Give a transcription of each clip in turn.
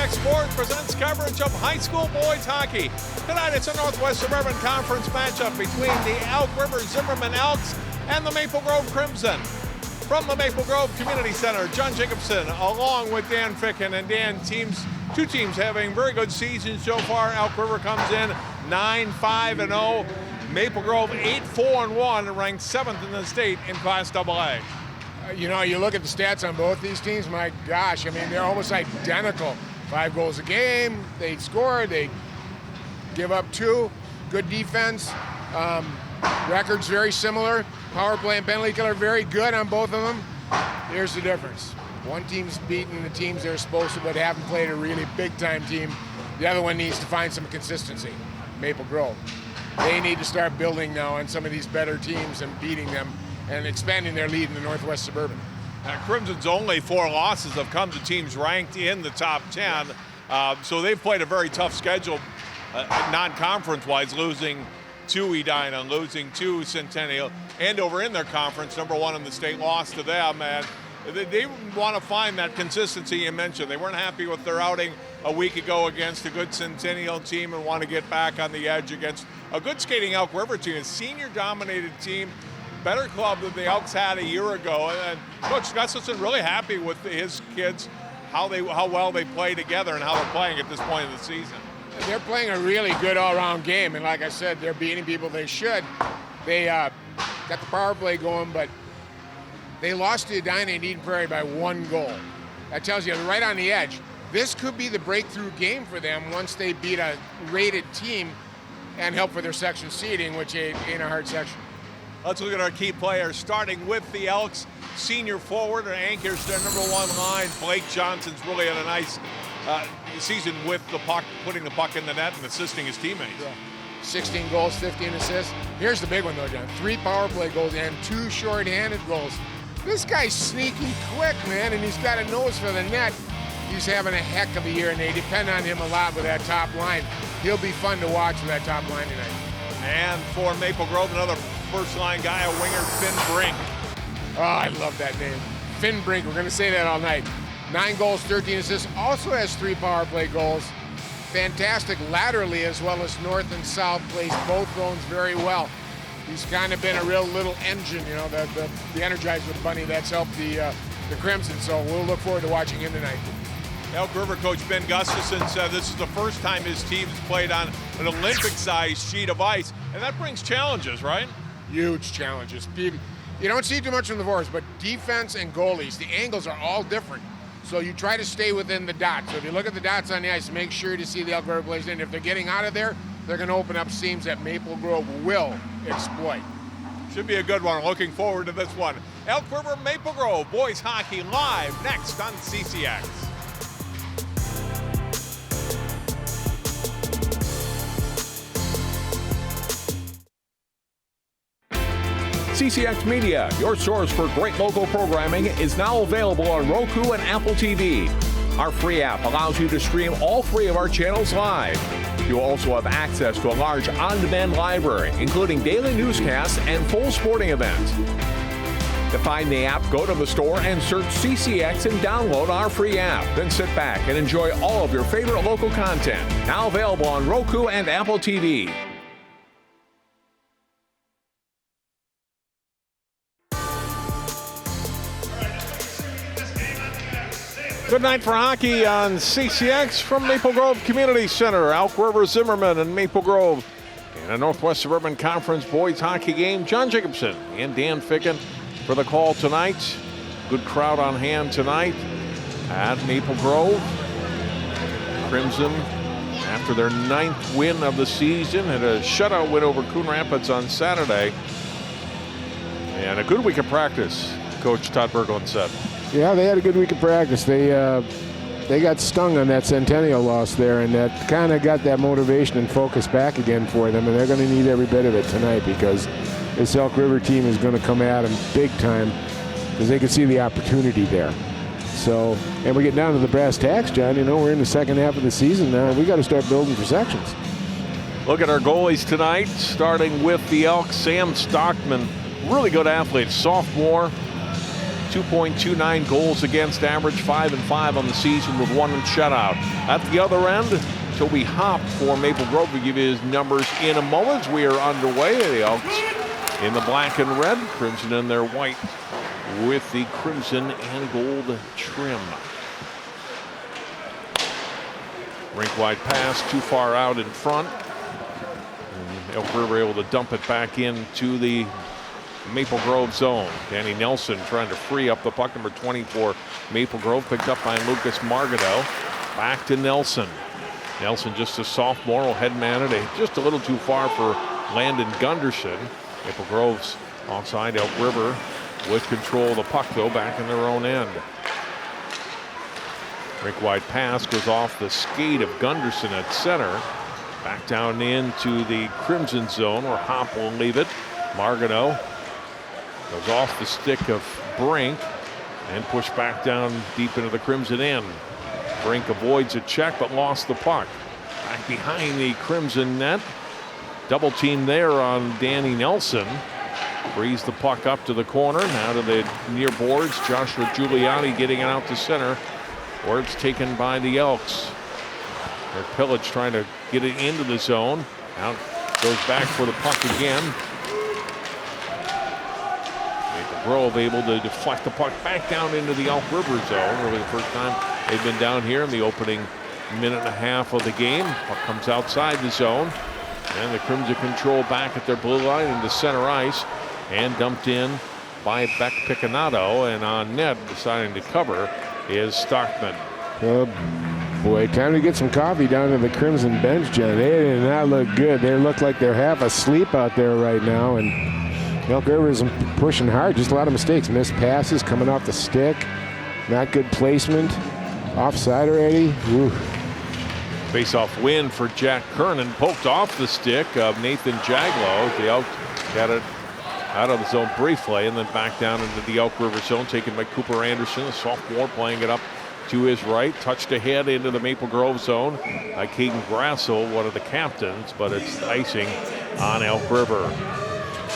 CCX Sports presents coverage of high school boys hockey. Tonight it's a Northwest Suburban Conference matchup between the Elk River Zimmerman Elks and the Maple Grove Crimson. From the Maple Grove Community Center, John Jacobson along with Dan Ficken. And Dan, two teams having very good seasons so far. Elk River comes in 9-5-0. Maple Grove 8-4-1, ranked 7th in the state in Class AA. You know, you look at the stats on both these teams, my gosh, I mean, they're almost identical. 5 goals a game, they score, they give up 2. Good defense. Records very similar. Power play and penalty killer very good on both of them. Here's the difference. One team's beating the teams they're supposed to, but haven't played a really big-time team. The other one needs to find some consistency, Maple Grove. They need to start building now on some of these better teams and beating them and expanding their lead in the Northwest Suburban. Crimson's only 4 losses have come to teams ranked in the top 10. So they've played a very tough schedule, non-conference-wise, losing to Edina, losing to Centennial, and over in their conference, number 1 in the state, lost to them. And they want to find that consistency you mentioned. They weren't happy with their outing a week ago against a good Centennial team and want to get back on the edge against a good skating Elk River team, a senior-dominated team, better club than the Elks had a year ago. And Coach Gustafson really happy with his kids, how well they play together and how they're playing at this point of the season. They're playing a really good all-around game, and like I said, they're beating people they should. They got the power play going, but they lost to Edina and Eden Prairie by 1 goal. That tells you they're right on the edge. This could be the breakthrough game for them once they beat a rated team and help for their section seeding, which ain't a hard section. Let's look at our key players, starting with the Elks. Senior forward and anchors their number 1 line. Blake Johnson's really had a nice season with the puck, putting the puck in the net and assisting his teammates. Yeah. 16 goals, 15 assists. Here's the big one though, John. 3 power play goals and 2 short-handed goals. This guy's sneaky quick, man, and he's got a nose for the net. He's having a heck of a year, and they depend on him a lot with that top line. He'll be fun to watch with that top line tonight. And for Maple Grove, another first-line guy, a winger, Finn Brink. Oh, I love that name. Finn Brink, we're going to say that all night. 9 goals, 13 assists, also has 3 power play goals. Fantastic laterally as well as north and south, plays both zones very well. He's kind of been a real little engine, you know, the Energizer Bunny that's helped the Crimson, so we'll look forward to watching him tonight. Elk River coach Ben Gustafson said this is the first time his team's played on an Olympic-sized sheet of ice, and that brings challenges, right? Huge challenges. You don't see too much from the forwards, but defense and goalies, the angles are all different. So you try to stay within the dots. So if you look at the dots on the ice, make sure to see the Elk River players in. If they're getting out of there, they're going to open up seams that Maple Grove will exploit. Should be a good one. Looking forward to this one. Elk River Maple Grove boys hockey live next on CCX. CCX Media, your source for great local programming, is now available on Roku and Apple TV. Our free app allows you to stream all 3 of our channels live. You will also have access to a large on-demand library, including daily newscasts and full sporting events. To find the app, go to the store and search CCX and download our free app. Then sit back and enjoy all of your favorite local content. Now available on Roku and Apple TV. Good night for hockey on CCX from Maple Grove Community Center. Elk River Zimmerman and Maple Grove in a Northwest Suburban Conference boys hockey game. John Jacobson and Dan Ficken for the call tonight. Good crowd on hand tonight at Maple Grove. Crimson, after their 9th win of the season, had a shutout win over Coon Rapids on Saturday. And a good week of practice, Coach Todd Berglund said. Yeah, they had a good week of practice. They got stung on that Centennial loss there, and that kind of got that motivation and focus back again for them, and they're going to need every bit of it tonight because this Elk River team is going to come at them big time because they can see the opportunity there. So, and we get down to the brass tacks, John. You know, we're in the second half of the season now. We got to start building for sections. Look at our goalies tonight, starting with the Elks. Sam Stockman, really good athlete, sophomore. 2.29 goals against average, 5-5 on the season with 1 shutout. At the other end, Toby Hopp for Maple Grove. We'll give you his numbers in a moment. We are underway. The Elks in the black and red, Crimson in their white with the crimson and gold trim. Rink wide pass, too far out in front. And Elk River able to dump it back into the Maple Grove zone. Danny Nelson trying to free up the puck. Number 24, Maple Grove, picked up by Lucas Margado. Back to Nelson. Nelson, just a sophomore, will head man it just a little too far for Landon Gunderson. Maple Grove's offside. Elk River with control of the puck, though, back in their own end. Rink wide pass goes off the skate of Gunderson at center. Back down into the Crimson zone where Hopp will leave it. Margado goes off the stick of Brink and pushed back down deep into the Crimson end. Brink avoids a check but lost the puck. Back behind the Crimson net. Double team there on Danny Nelson. Frees the puck up to the corner. Now to the near boards. Joshua Giuliani getting it out to center, where it's taken by the Elks. Their Pillage trying to get it into the zone. Out goes back for the puck again. Maple Grove able to deflect the puck back down into the Elk River zone. Really the first time they've been down here in the opening minute and a half of the game. Puck comes outside the zone. And the Crimson control back at their blue line into center ice. And dumped in by Beck Picanato. And on net, deciding to cover, is Stockman. Oh boy, time to get some coffee down to the Crimson bench, John. They did not look good. They look like they're half asleep out there right now. And Elk River is pushing hard. Just a lot of mistakes. Missed passes coming off the stick. Not good placement. Offside already. Ooh. Face-off win for Jack Kernan. Poked off the stick of Nathan Jaglow. The Elk got it out of the zone briefly and then back down into the Elk River zone, taken by Cooper Anderson, a sophomore, playing it up to his right. Touched ahead into the Maple Grove zone by Caden Grassel, one of the captains, but it's icing on Elk River.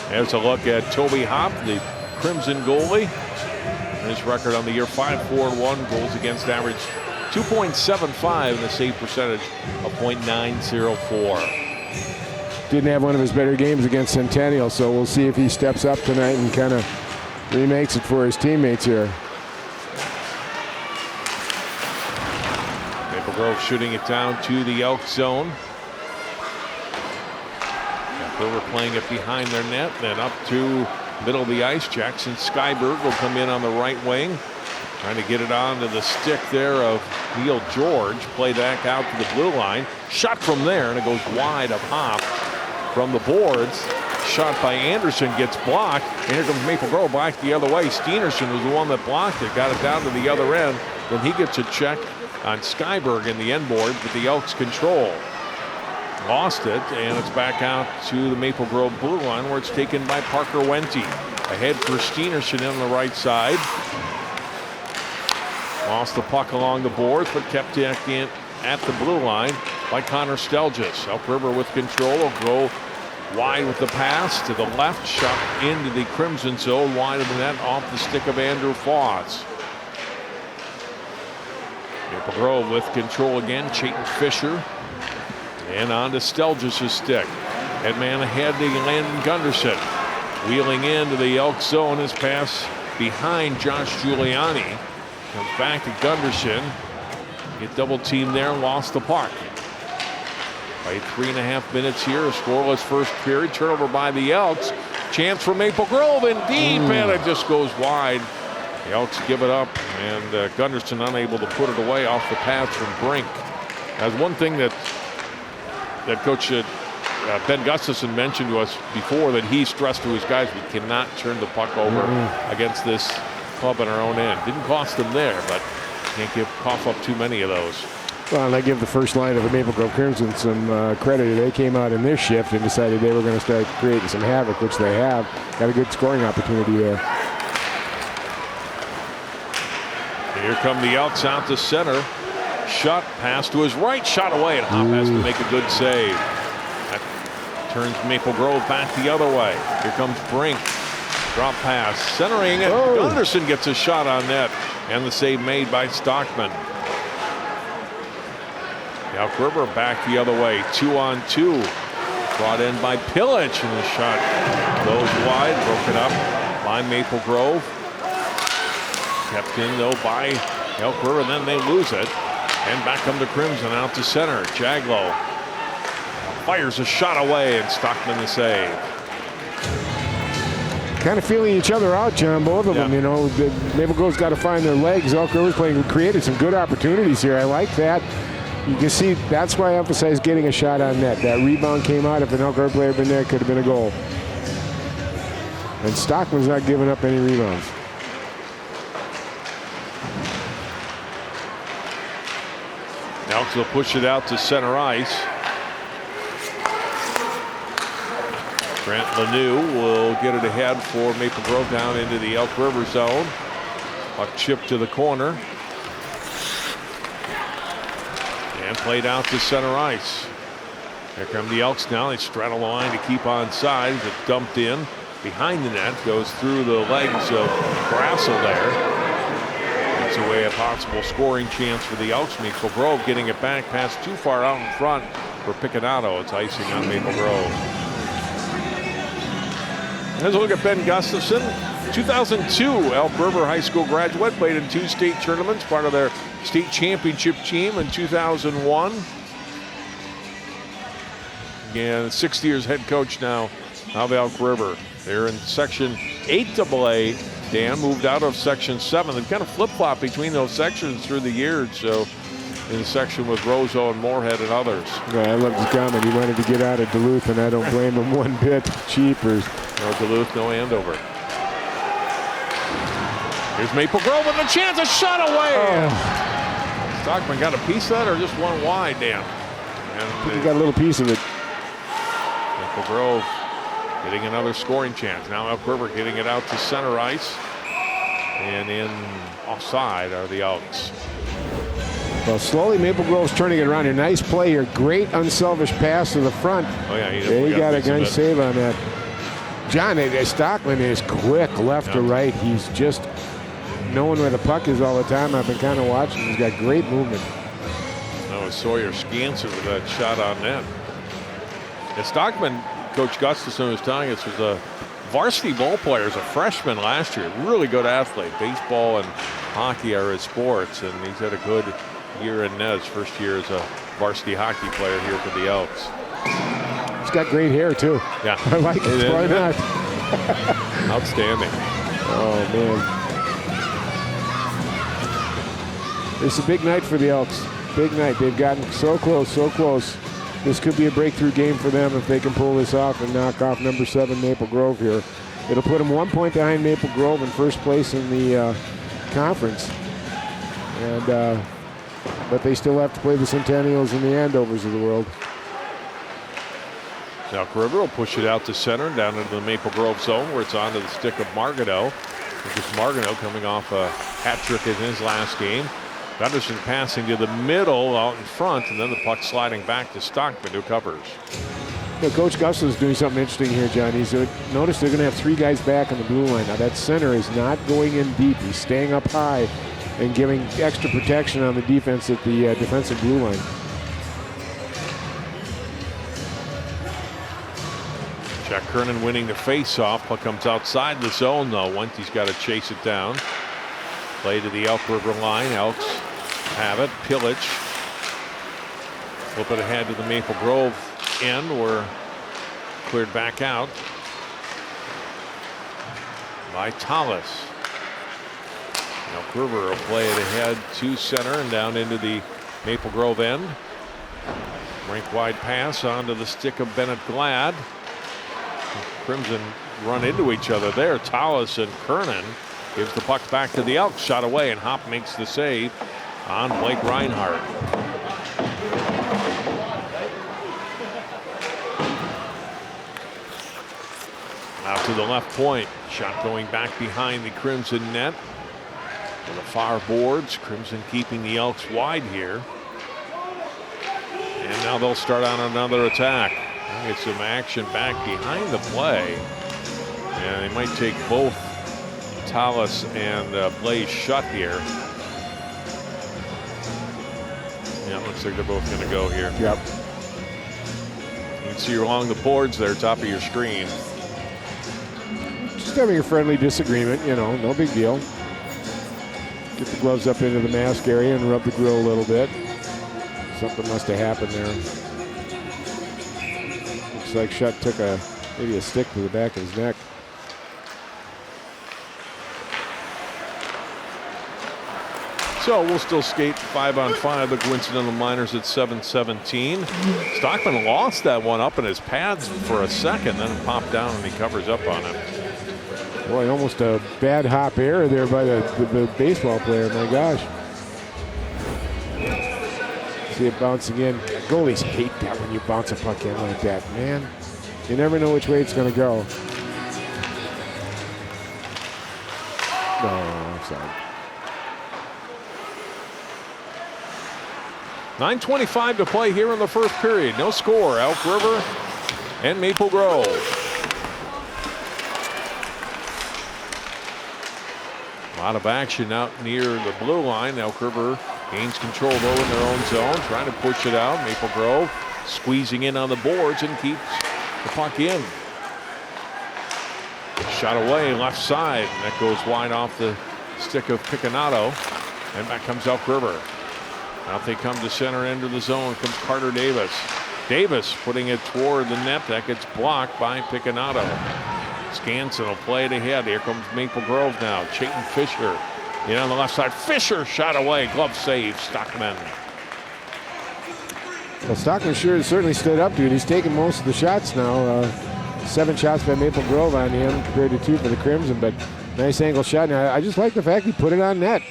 There's a look at Toby Hopp, the Crimson goalie. His record on the year, 5-4-1, goals against average 2.75, and a save percentage of .904. Didn't have one of his better games against Centennial, so we'll see if he steps up tonight and kind of remakes it for his teammates here. Maple Grove shooting it down to the Elk zone. River playing it behind their net, then up to middle of the ice. Jackson Skyberg will come in on the right wing, trying to get it onto the stick there of Neil George. Play back out to the blue line. Shot from there, and it goes wide of Hopp from the boards. Shot by Anderson gets blocked, and here comes Maple Grove back the other way. Steenerson was the one that blocked it, got it down to the other end. Then he gets a check on Skyberg in the end board, but the Elks control. Lost it, and it's back out to the Maple Grove blue line, where it's taken by Parker Wente. Ahead for Steenerson on the right side. Lost the puck along the boards, but kept it in at the blue line by Connor Stelgis. Elk River with control will go wide with the pass to the left, shot into the Crimson zone, wide of the net, off the stick of Andrew Foss. Maple Grove with control again, Chayton Fisher. And on to Stelgis' stick. Headman ahead to Landon Gunderson. Wheeling into the Elk zone. His pass behind Josh Giuliani. Comes back to Gunderson. Get double teamed there and lost the puck. Played 3.5 minutes here. A scoreless first period. Turnover by the Elks. Chance for Maple Grove in deep, and it just goes wide. The Elks give it up, and Gunderson unable to put it away off the pass from Brink. That's one thing that Coach Ben Gustafson mentioned to us before, that he stressed to his guys, we cannot turn the puck over against this club in our own end. Didn't cost them there, but can't cough up too many of those. Well, and I give the first line of the Maple Grove Crimson some credit. They came out in this shift and decided they were going to start creating some havoc, which they have. Got a good scoring opportunity there. And here come the Elks out to center. Shot, pass to his right, shot away, and Hopp has to make a good save. That turns Maple Grove back the other way. Here comes Brink. Drop pass, centering, and Gunderson gets a shot on net, and the save made by Stockman. Elk River back the other way, 2-on-2. Brought in by Pillage, and the shot goes wide, broken up by Maple Grove. Kept in though by Elk River, and then they lose it. And back come the Crimson out to center. Jaglow fires a shot away, and Stockman the save. Kind of feeling each other out, John, both of them. You know, Maple Grove's got to find their legs. Elk River's created some good opportunities here. I like that. You can see that's why I emphasize getting a shot on net. That rebound came out. If an Elk River player had been there, it could have been a goal. And Stockman's not giving up any rebounds. Elks will push it out to center ice. Grant Lanou will get it ahead for Maple Grove down into the Elk River zone. Puck chipped to the corner. And played out to center ice. Here come the Elks now. They straddle the line to keep on side. It dumped in behind the net. Goes through the legs of Grassel there. Takes away a possible scoring chance for the Elks. Maple Grove getting it back past too far out in front for Picanato. It's icing on Maple Grove. Let's look at Ben Gustafson. 2002 Elk River High School graduate, played in 2 state tournaments, part of their state championship team in 2001. Again, 6 years head coach now of Elk River. They're in Section 8AA. Dan moved out of Section 7. They've kind of flip-flopped between those sections through the years. So in the section with Roseau and Moorhead and others. Yeah, I love his comment. He wanted to get out of Duluth, and I don't blame him one bit. Cheapers. No Duluth, no Andover. Here's Maple Grove with a chance, a shot away. Stockman got a piece of that or just one wide, Dan? I think he got a little piece of it. Maple Grove getting another scoring chance. Now Elk River getting it out to center ice. And in offside are the Elks. Well, slowly Maple Grove's turning it around. A nice play here. Great unselfish pass to the front. Oh, yeah. He got a nice save on that. John, Stockman is quick left to right. He's just knowing where the puck is all the time. I've been kind of watching. He's got great movement. That was Sawyer Scancer with that shot on net. And Stockman, Coach Gustafson was telling us, was a varsity ball player as a freshman last year. Really good athlete. Baseball and hockey are his sports, and he's had a good year in Nez. First year as a varsity hockey player here for the Elks. He's got great hair, too. Yeah. I like it. Why not? Outstanding. Oh, man. It's a big night for the Elks. Big night. They've gotten so close, so close. This could be a breakthrough game for them if they can pull this off and knock off number 7 Maple Grove here. It'll put them 1 point behind Maple Grove in first place in the conference. And but they still have to play the Centennials and the Andovers of the world. Elk River will push it out to center down into the Maple Grove zone where it's onto the stick of Marganeau. It's Marganeau coming off a hat trick in his last game. Gunderson passing to the middle out in front, and then the puck sliding back to Stockman, who covers. Yeah, Coach Gustafson's doing something interesting here, John. Notice they're going to have 3 guys back on the blue line. Now that center is not going in deep. He's staying up high and giving extra protection on the defense at the defensive blue line. Jack Kernan winning the face-off. Puck comes outside the zone, though. Wente's got to chase it down. Play to the Elk River line. Elks have it. Pillage. Flip it ahead to the Maple Grove end. We're cleared back out by Tallis. Elk River will play it ahead to center and down into the Maple Grove end. Rink wide pass onto the stick of Bennett Glad. Crimson run into each other there. Tallis and Kernan gives the puck back to the Elks. Shot away, and Hop makes the save on Blake Reinhardt. Out to the left point. Shot going back behind the Crimson net. To the far boards. Crimson keeping the Elks wide here. And now they'll start on another attack. Get some action back behind the play. And they might take both Tallis and Blaze shut here. Yeah, it looks like they're both going to go here. Yep. You can see along the boards there, top of your screen. Just having a friendly disagreement, you know, no big deal. Get the gloves up into the mask area and rub the grill a little bit. Something must have happened there. Looks like Shutt took maybe a stick to the back of his neck. So we'll still skate 5-on-5. The coincidental minors at 7:17. Stockman lost that one up in his pads for a second, then popped down and he covers up on it. Boy, almost a bad hop error there by the baseball player. My gosh. See it bouncing in. Goalies hate that when you bounce a puck in like that, man. You never know which way it's going to go. No, offside. 9:25 to play here in the first period. No score. Elk River and Maple Grove. A lot of action out near the blue line. Elk River gains control though in their own zone, trying to push it out. Maple Grove squeezing in on the boards and keeps the puck in. Shot away left side. And that goes wide off the stick of Picanato. And back comes Elk River. Out they come to center end of the zone. Comes Carter Davis. Davis putting it toward the net. That gets blocked by Picanato. Scanson will play it ahead. Here comes Maple Grove now. Chayton Fisher in on the left side. Fisher shot away. Glove save. Stockman. Well, Stockman sure certainly stood up to it. He's taking most of the shots now. 7 shots by Maple Grove on him compared to 2 for the Crimson, but nice angle shot. Now, I just like the fact he put it on net.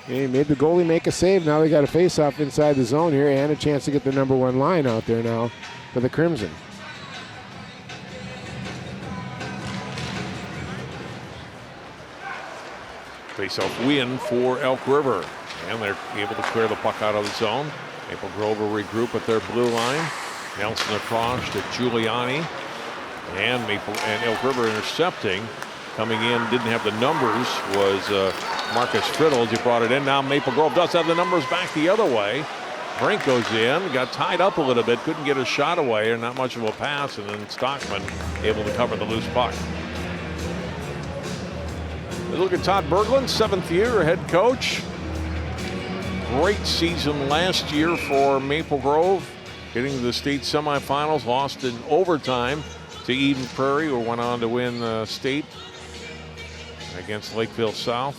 He made the goalie make a save. Now they got a face-off inside the zone here and a chance to get the #1 line out there now for the Crimson. Face-off win for Elk River. And they're able to clear the puck out of the zone. Maple Grove will regroup at their blue line. Nelson across to Giuliani. And Elk River intercepting. Coming in, didn't have the numbers, was Marcus Fiddles. He brought it in. Now Maple Grove does have the numbers back the other way. Brink goes in, got tied up a little bit, couldn't get a shot away, or not much of a pass, and then Stockman able to cover the loose puck. Look at Todd Berglund, 7th year head coach. Great season last year for Maple Grove, getting to the state semifinals, lost in overtime to Eden Prairie, who went on to win the state against Lakeville South.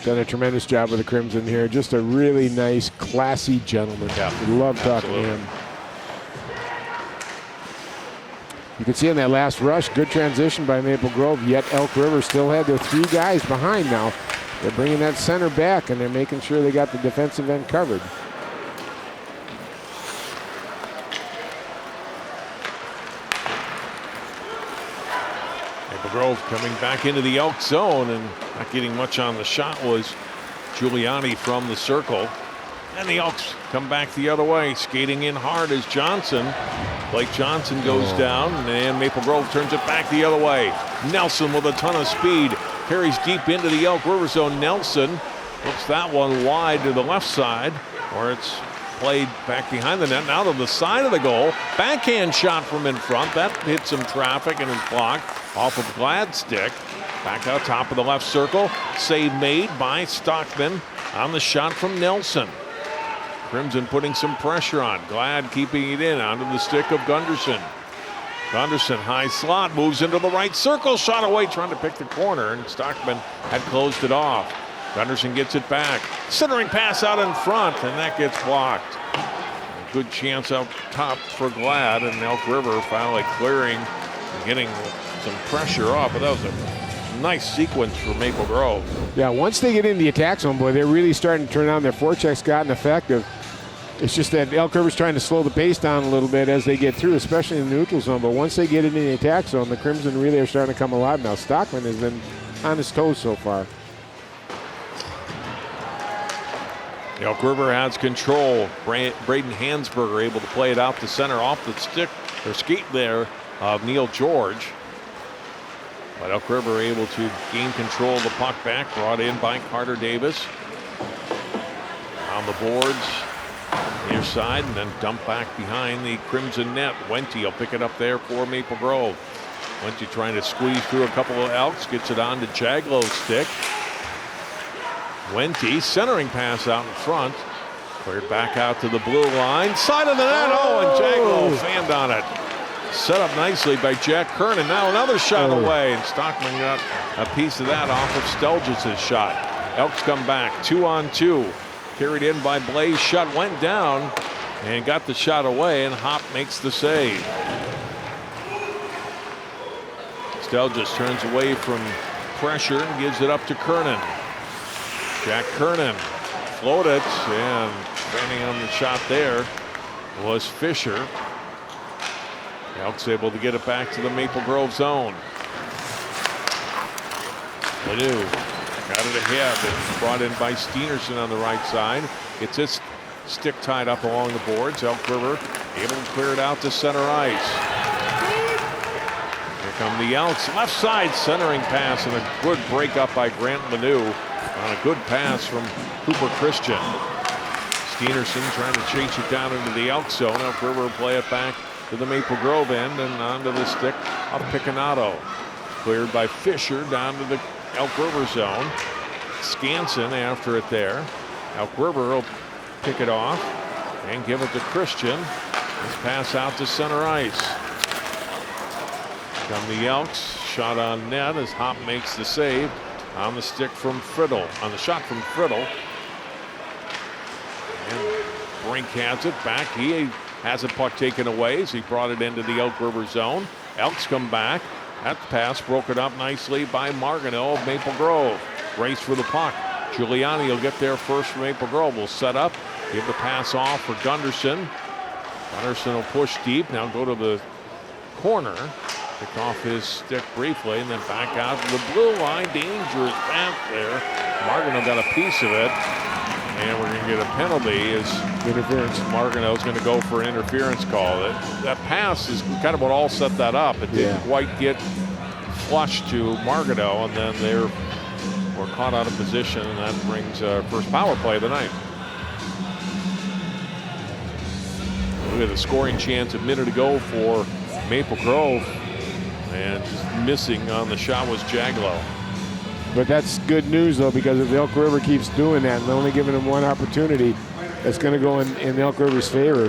Done a tremendous job with the Crimson here. Just a really nice, classy gentleman. Yeah, love talking to him. You can see in that last rush, good transition by Maple Grove, yet Elk River still had their 3 guys behind now. They're bringing that center back, and they're making sure they got the defensive end covered. Maple Grove coming back into the Elk zone, and not getting much on the shot was Giuliani from the circle. And the Elks come back the other way. Skating in hard is Johnson. Blake Johnson goes down, and Maple Grove turns it back the other way. Nelson with a ton of speed. Carries deep into the Elk River zone. Nelson looks that one wide to the left side, where it's played back behind the net. Now to the side of the goal. Backhand shot from in front. That hit some traffic and is blocked off of Gladstick. Back out top of the left circle. Save made by Stockman on the shot from Nelson. Crimson putting some pressure on. Glad keeping it in onto the stick of Gunderson. Gunderson, high slot, moves into the right circle. Shot away, trying to pick the corner, and Stockman had closed it off. Gunderson gets it back. Centering pass out in front, and that gets blocked. A good chance up top for Glad, and Elk River finally clearing and getting some pressure off. But that was a nice sequence for Maple Grove. Yeah, once they get in the attack zone, boy, they're really starting to turn on. Their forechecks gotten effective. It's just that Elk River's trying to slow the pace down a little bit as they get through, especially in the neutral zone. But once they get into the attack zone, the Crimson really are starting to come alive now. Stockman has been on his toes so far. Elk River has control. Braden Hansberger able to play it out to center off the stick or skate there of Neil George. But Elk River able to gain control of the puck back, brought in by Carter Davis. On the boards, near side, and then dumped back behind the Crimson net. Wente will pick it up there for Maple Grove. Wente trying to squeeze through a couple of Elks, gets it on to Jaglow's stick. Wente, centering pass out in front. Cleared back out to the blue line. Side of the net, and Jaglow fanned on it. Set up nicely by Jack Kernan. Now another shot away, and Stockman got a piece of that off of Stelgis' shot. Elks come back, 2-on-2. Carried in by Blaze, shot went down and got the shot away, and Hop makes the save. Stelgis turns away from pressure and gives it up to Kernan. Jack Kernan floated, and standing on the shot there was Fisher. Elks able to get it back to the Maple Grove zone. Ledoux got it ahead, and brought in by Steenerson on the right side. Gets his stick tied up along the boards. Elk River able to clear it out to center ice. Here come the Elks. Left side centering pass, and a good break up by Grant Ledoux on a good pass from Cooper Christian. Steenerson trying to chase it down into the Elk zone. Elk River play it back to the Maple Grove end and onto the stick of Picanato. Cleared by Fisher down to the Elk River zone. Skansen after it there. Elk River will pick it off and give it to Christian. This pass out to center ice. Come the Elks. Shot on net as Hop makes the save on the stick from Friddle. On the shot from Friddle. And Brink has it back. He has a puck taken away as he brought it into the Elk River zone. Elks come back. That pass broken up nicely by Martineau of Maple Grove. Race for the puck. Giuliani will get there first for Maple Grove. Will set up. Give the pass off for Gunderson. Gunderson will push deep. Now go to the corner. Pick off his stick briefly and then back out to the blue line. Dangerous pass there. Martineau got a piece of it. And we're going to get a penalty as interference. Martineau's going to go for an interference call. That pass is kind of what all set that up. It didn't quite get flushed to Martineau, and then they were caught out of position, and that brings first power play of the night. Look at the scoring chance a minute ago for Maple Grove, and just missing on the shot was Jaglow. But that's good news, though, because if Elk River keeps doing that and only giving them one opportunity, it's going to go in Elk River's favor.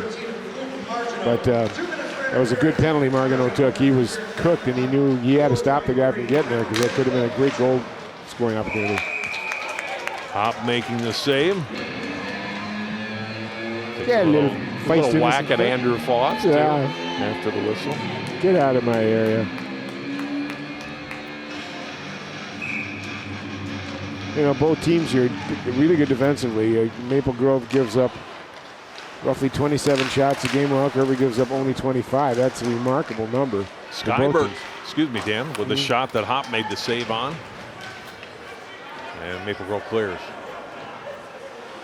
But that was a good penalty Martineau took. He was cooked, and he knew he had to stop the guy from getting there because that could have been a great goal scoring opportunity. Hop making the save. Yeah, a little whack at Andrew Foss after the whistle. Get out of my area. You know, both teams here really good defensively. Maple Grove gives up roughly 27 shots a game, while Elk River gives up only 25. That's a remarkable number. Skyberg, excuse me, Dan, with the shot that Hop made the save on. And Maple Grove clears.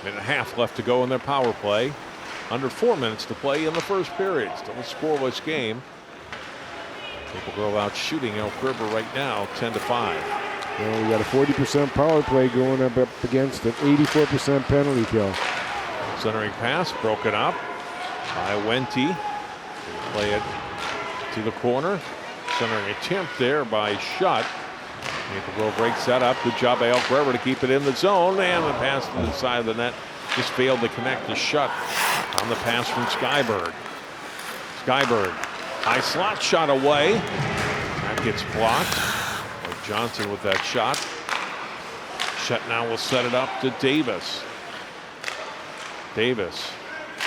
Minute and a half left to go in their power play. Under 4 minutes to play in the first period. Still a scoreless game. Maple Grove out shooting Elk River right now, 10-5. Well, we got a 40% power play going up against an 84% penalty kill. Centering pass broken up by Wente. Play it to the corner. Centering attempt there by Schutt. Maple Grove breaks that up. Good job by Elk River to keep it in the zone. And the pass to the side of the net just failed to connect to Schutt on the pass from Skyberg. Skyberg, high slot shot away. That gets blocked. Johnson with that shot. Schutt now will set it up to Davis. Davis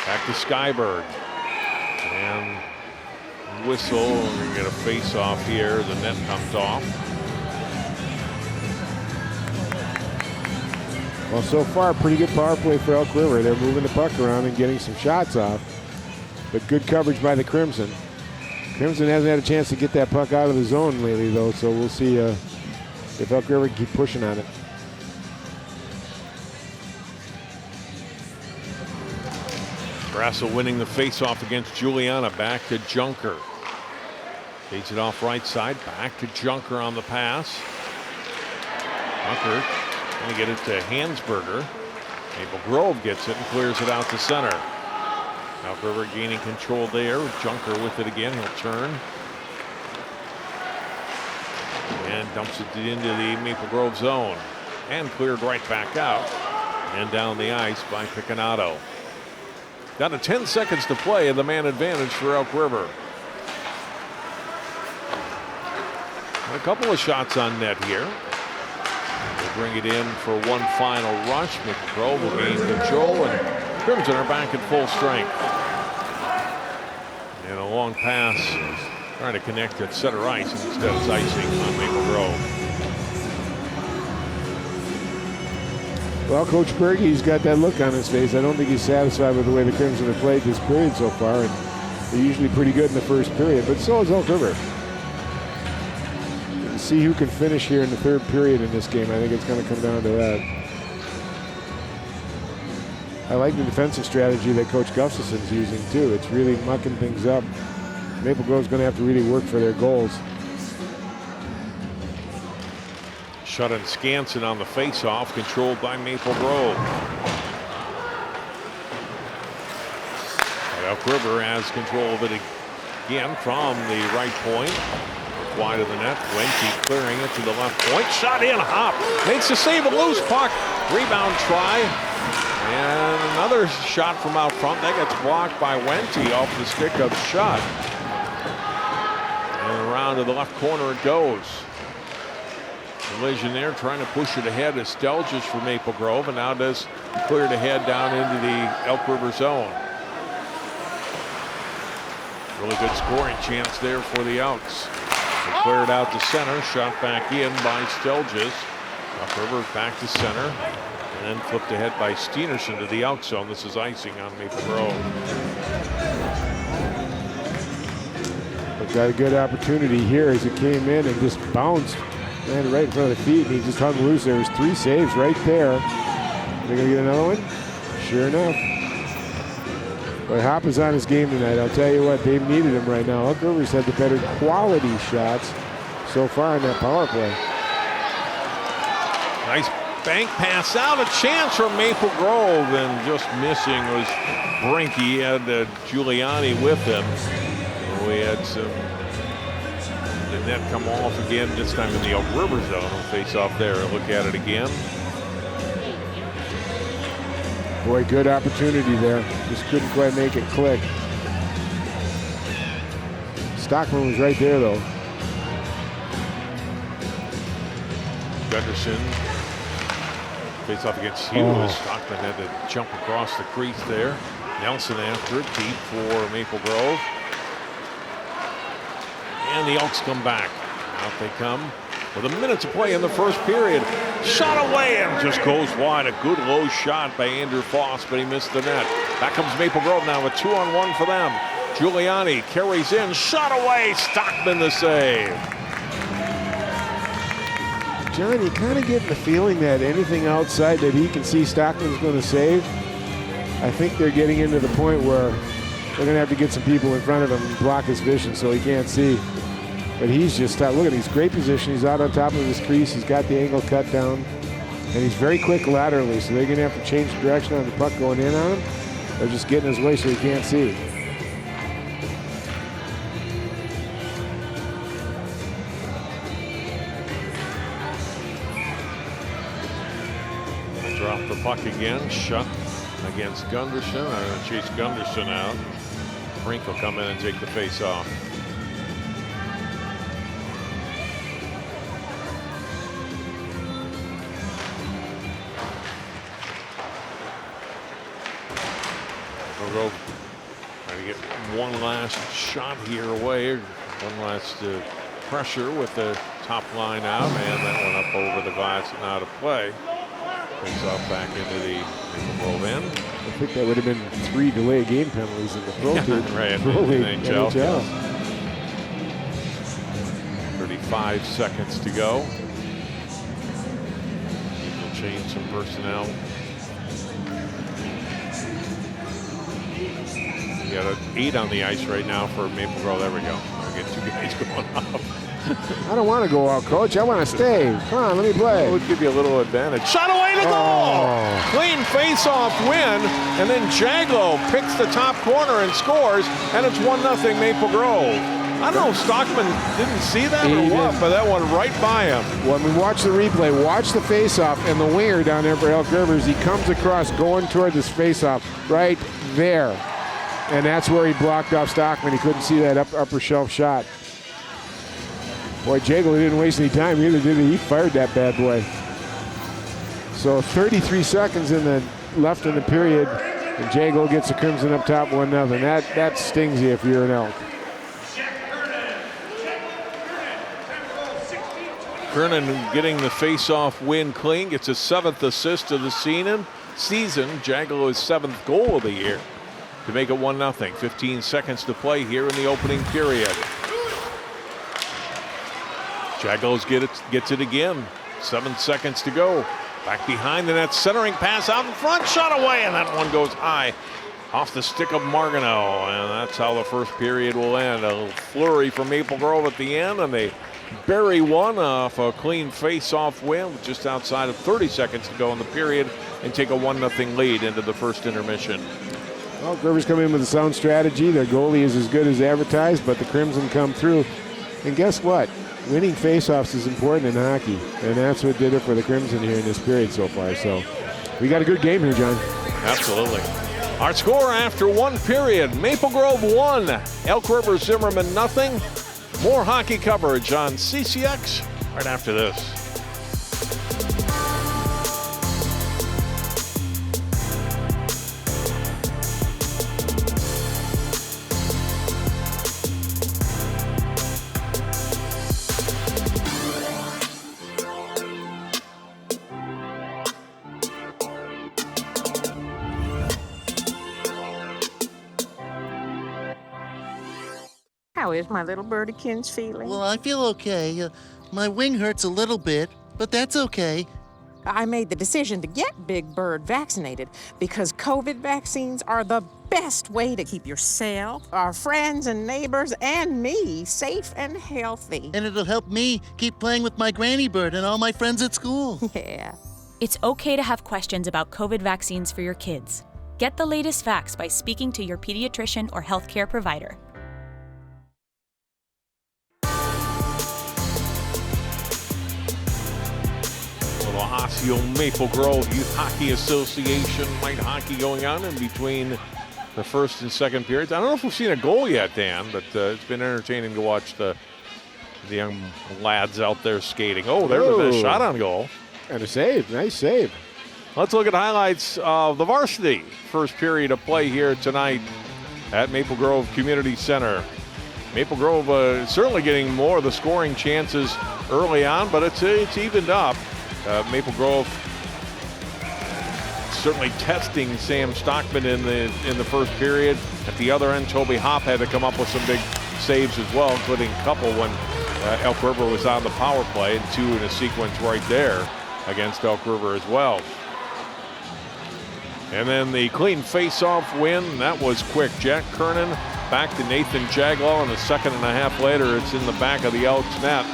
back to Skyberg. And whistle. We're going to get a face off here. The net comes off. Well, so far, pretty good power play for Elk River. They're moving the puck around and getting some shots off. But good coverage by the Crimson. Crimson hasn't had a chance to get that puck out of the zone lately, though, so we'll see if Elk River can keep pushing on it. Brasso winning the faceoff against Juliana. Back to Junker. Takes it off right side. Back to Junker on the pass. Junker going to get it to Hansberger. Maple Grove gets it and clears it out to center. Elk River gaining control there. Junker with it again. He'll turn. And dumps it into the Maple Grove zone. And cleared right back out. And down the ice by Picconato. Down to 10 seconds to play and the man advantage for Elk River. And a couple of shots on net here. We'll bring it in for one final rush. Maple Grove will gain control and Crimson are back at full strength. And a long pass trying to connect at center ice, and instead it's icing on Maple Grove. Well, Coach Bergey's got that look on his face. I don't think he's satisfied with the way the Crimson have played this period so far, and they're usually pretty good in the first period, but so is Elk River. We'll see who can finish here in the third period in this game. I think it's going to come down to that. I like the defensive strategy that Coach Gustafson's using too. It's really mucking things up. Maple Grove's going to have to really work for their goals. Shut-in Skansen on the face-off, controlled by Maple Grove. But Elk River has control of it again from the right point. Wide of the net. Wente clearing it to the left point. Shot in, Hop makes the save, a loose puck. Rebound try. And another shot from out front. That gets blocked by Wente off the stick of Shot. And around to the left corner it goes. Collision there, trying to push it ahead is Stelgis for Maple Grove, and now does clear it ahead down into the Elk River zone. Really good scoring chance there for the Elks. They clear it out to center, shot back in by Stelgis. Elk River back to center, and then flipped ahead by Steenerson to the Elk zone. This is icing on Maple Grove. But got a good opportunity here as it came in and just bounced. Man, right in front of the feet, and he just hung loose. There was 3 saves right there. They're going to get another one? Sure enough. But Hop is on his game tonight. I'll tell you what, they've needed him right now. Elk River's had the better quality shots so far in that power play. Nice bank pass out. A chance for Maple Grove, and just missing was Brinke. He had Giuliani with him. We had some net come off again, this time in the Elk River zone. We'll face off there and look at it again. Boy, good opportunity there. Just couldn't quite make it click. Stockman was right there, though. Gunderson face off against Hughes. Stockman had to jump across the crease there. Nelson after it, deep for Maple Grove. And the Elks come back. Out they come with a minute to play in the first period. Shot away and just goes wide. A good low shot by Andrew Foss, but he missed the net. Back comes Maple Grove now with 2-on-1 for them. Giuliani carries in, shot away. Stockman the save. John, you kind of get the feeling that anything outside that he can see Stockman's going to save, I think they're getting into the point where they're going to have to get some people in front of him and block his vision so he can't see. But he's just, look at his great position. He's out on top of his crease. He's got the angle cut down. And he's very quick laterally, so they're going to have to change the direction on the puck going in on him. They're just getting his way so he can't see. Drop the puck again. Shut against Gunderson. I'm going to chase Gunderson out. Brink will come in and take the face off. We'll go trying to get one last shot here away. One last pressure with the top line out, and that one up over the glass and out of play. Takes off back into the Maple Grove end. I think that would have been 3 delay game penalties in the Pro League. Right, Pro League, NHL. 35 seconds to go. We'll change some personnel. We got an 8 on the ice right now for Maple Grove. There we go. get two guys going up. I don't want to go out, Coach. I want to stay. Come on, let me play. It would give you a little advantage. Shot away to goal! Oh. Clean face-off win, and then Jaglo picks the top corner and scores, and it's 1-0 Maple Grove. I don't know if Stockman didn't see that or what, but that went right by him. When we watch the replay, watch the face-off, and the winger down there for Elk Rivers, he comes across going toward this face-off right there. And that's where he blocked off Stockman. He couldn't see that upper shelf shot. Boy, Jagel didn't waste any time either, did he? He fired that bad boy. So 33 seconds left in the period, and Jagel gets the Crimson up top 1-0. That stings you if you're an Elk. Kernan getting the face-off win clean, gets his 7th assist of the season. Jaglo's 7th goal of the year to make it 1-0. 15 seconds to play here in the opening period. Jaglos gets it again. 7 seconds to go. Back behind the net, centering pass out in front, shot away, and that one goes high off the stick of Margano. And that's how the first period will end. A flurry from Maple Grove at the end, and they bury one off a clean face-off win with just outside of 30 seconds to go in the period and take a 1-0 lead into the first intermission. Well, Rivers come in with a sound strategy. Their goalie is as good as advertised, but the Crimson come through. And guess what? Winning face-offs is important in hockey, and that's what did it for the Crimson here in this period so far. So we got a good game here, John. Absolutely. Our score after one period, Maple Grove 1, Elk River Zimmerman 0. More hockey coverage on CCX right after this. How is my little birdykins feeling? Well, I feel okay. My wing hurts a little bit, but that's okay. I made the decision to get Big Bird vaccinated because COVID vaccines are the best way to keep yourself, our friends and neighbors, and me safe and healthy. And it'll help me keep playing with my granny bird and all my friends at school. Yeah. It's okay to have questions about COVID vaccines for your kids. Get the latest facts by speaking to your pediatrician or healthcare provider. Osseo Maple Grove Youth Hockey Association night hockey going on in between the first and second periods. I don't know if we've seen a goal yet, Dan, but it's been entertaining to watch the young lads out there skating. Oh, there's a shot on goal. And a save. Nice save. Let's look at highlights of the varsity first period of play here tonight at Maple Grove Community Center. Maple Grove certainly getting more of the scoring chances early on, but it's evened up. Maple Grove certainly testing Sam Stockman in the first period. At the other end, Toby Hopp had to come up with some big saves as well, including a couple when Elk River was on the power play, and 2 in a sequence right there against Elk River as well. And then the clean face-off win, that was quick. Jack Kernan back to Nathan Jaglaw, and a second and a half later, it's in the back of the Elks net.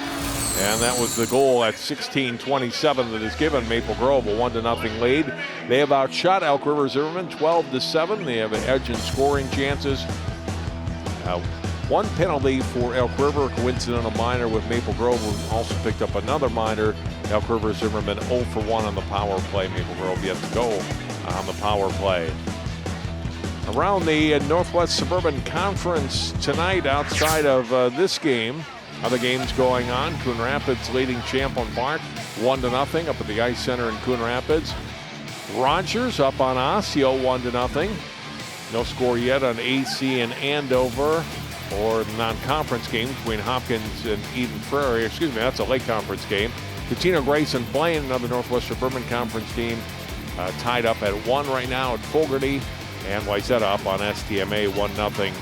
And that was the goal at 16:27 that has given Maple Grove a 1-0 lead. They have outshot Elk River Zimmerman 12-7. They have an edge in scoring chances. One penalty for Elk River, coincidental minor with Maple Grove, who also picked up another minor. Elk River Zimmerman 0 for 1 on the power play. Maple Grove yet to go on the power play. Around the Northwest Suburban Conference tonight, outside of this game, other games going on. Coon Rapids leading Champlain Park 1-0 up at the Ice Center in Coon Rapids. Rogers up on Osseo 1-0. No score yet on AC and Andover, or the non-conference game between Hopkins and Eden Prairie. Excuse me, that's a Lake Conference game. Catino Grace and Blaine, another Northwest Suburban Conference team, tied up at 1 right now at Fogarty. And Wayzata up on STMA 1-0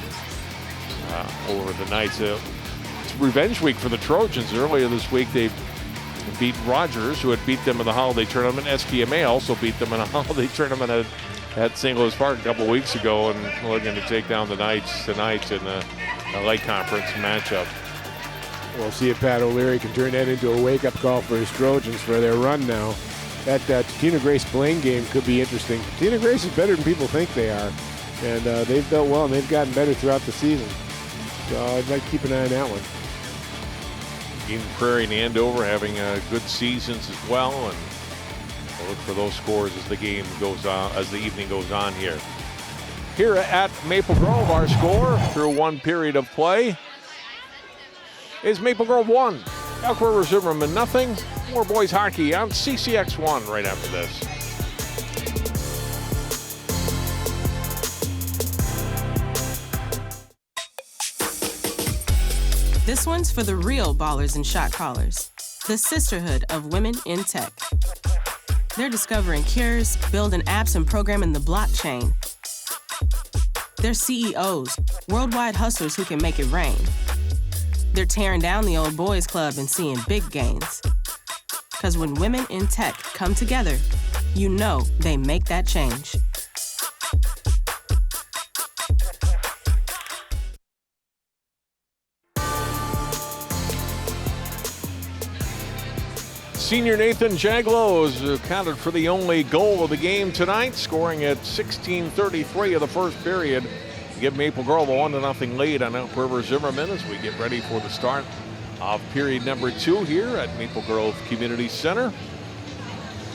over the Knights. Revenge week for the Trojans. Earlier this week, they beat Rogers, who had beat them in the Holiday Tournament. STMA also beat them in a Holiday Tournament at at St. Louis Park a couple weeks ago and looking to take down the Knights tonight in the Lake Conference matchup. We'll see if Pat O'Leary can turn that into a wake-up call for his Trojans for their run now. That Tina Grace Blaine game could be interesting. Tina Grace is better than people think they are. And they've built well, and they've gotten better throughout the season. So I'd like to keep an eye on that one. Eden Prairie and Andover having good seasons as well, and we'll look for those scores as the game goes on, as the evening goes on here. Here at Maple Grove, our score through one period of play is Maple Grove 1, Elk River Zimmerman nothing. More boys hockey on CCX1 right after this. This one's for the real ballers and shot callers, the sisterhood of women in tech. They're discovering cures, building apps, and programming the blockchain. They're CEOs, worldwide hustlers who can make it rain. They're tearing down the old boys club and seeing big gains. Because when women in tech come together, you know they make that change. Senior Nathan Jaglow accounted for the only goal of the game tonight, scoring at 16:33 of the first period to give Maple Grove a 1-0 lead on Elk River Zimmerman as we get ready for the start of period number 2 here at Maple Grove Community Center.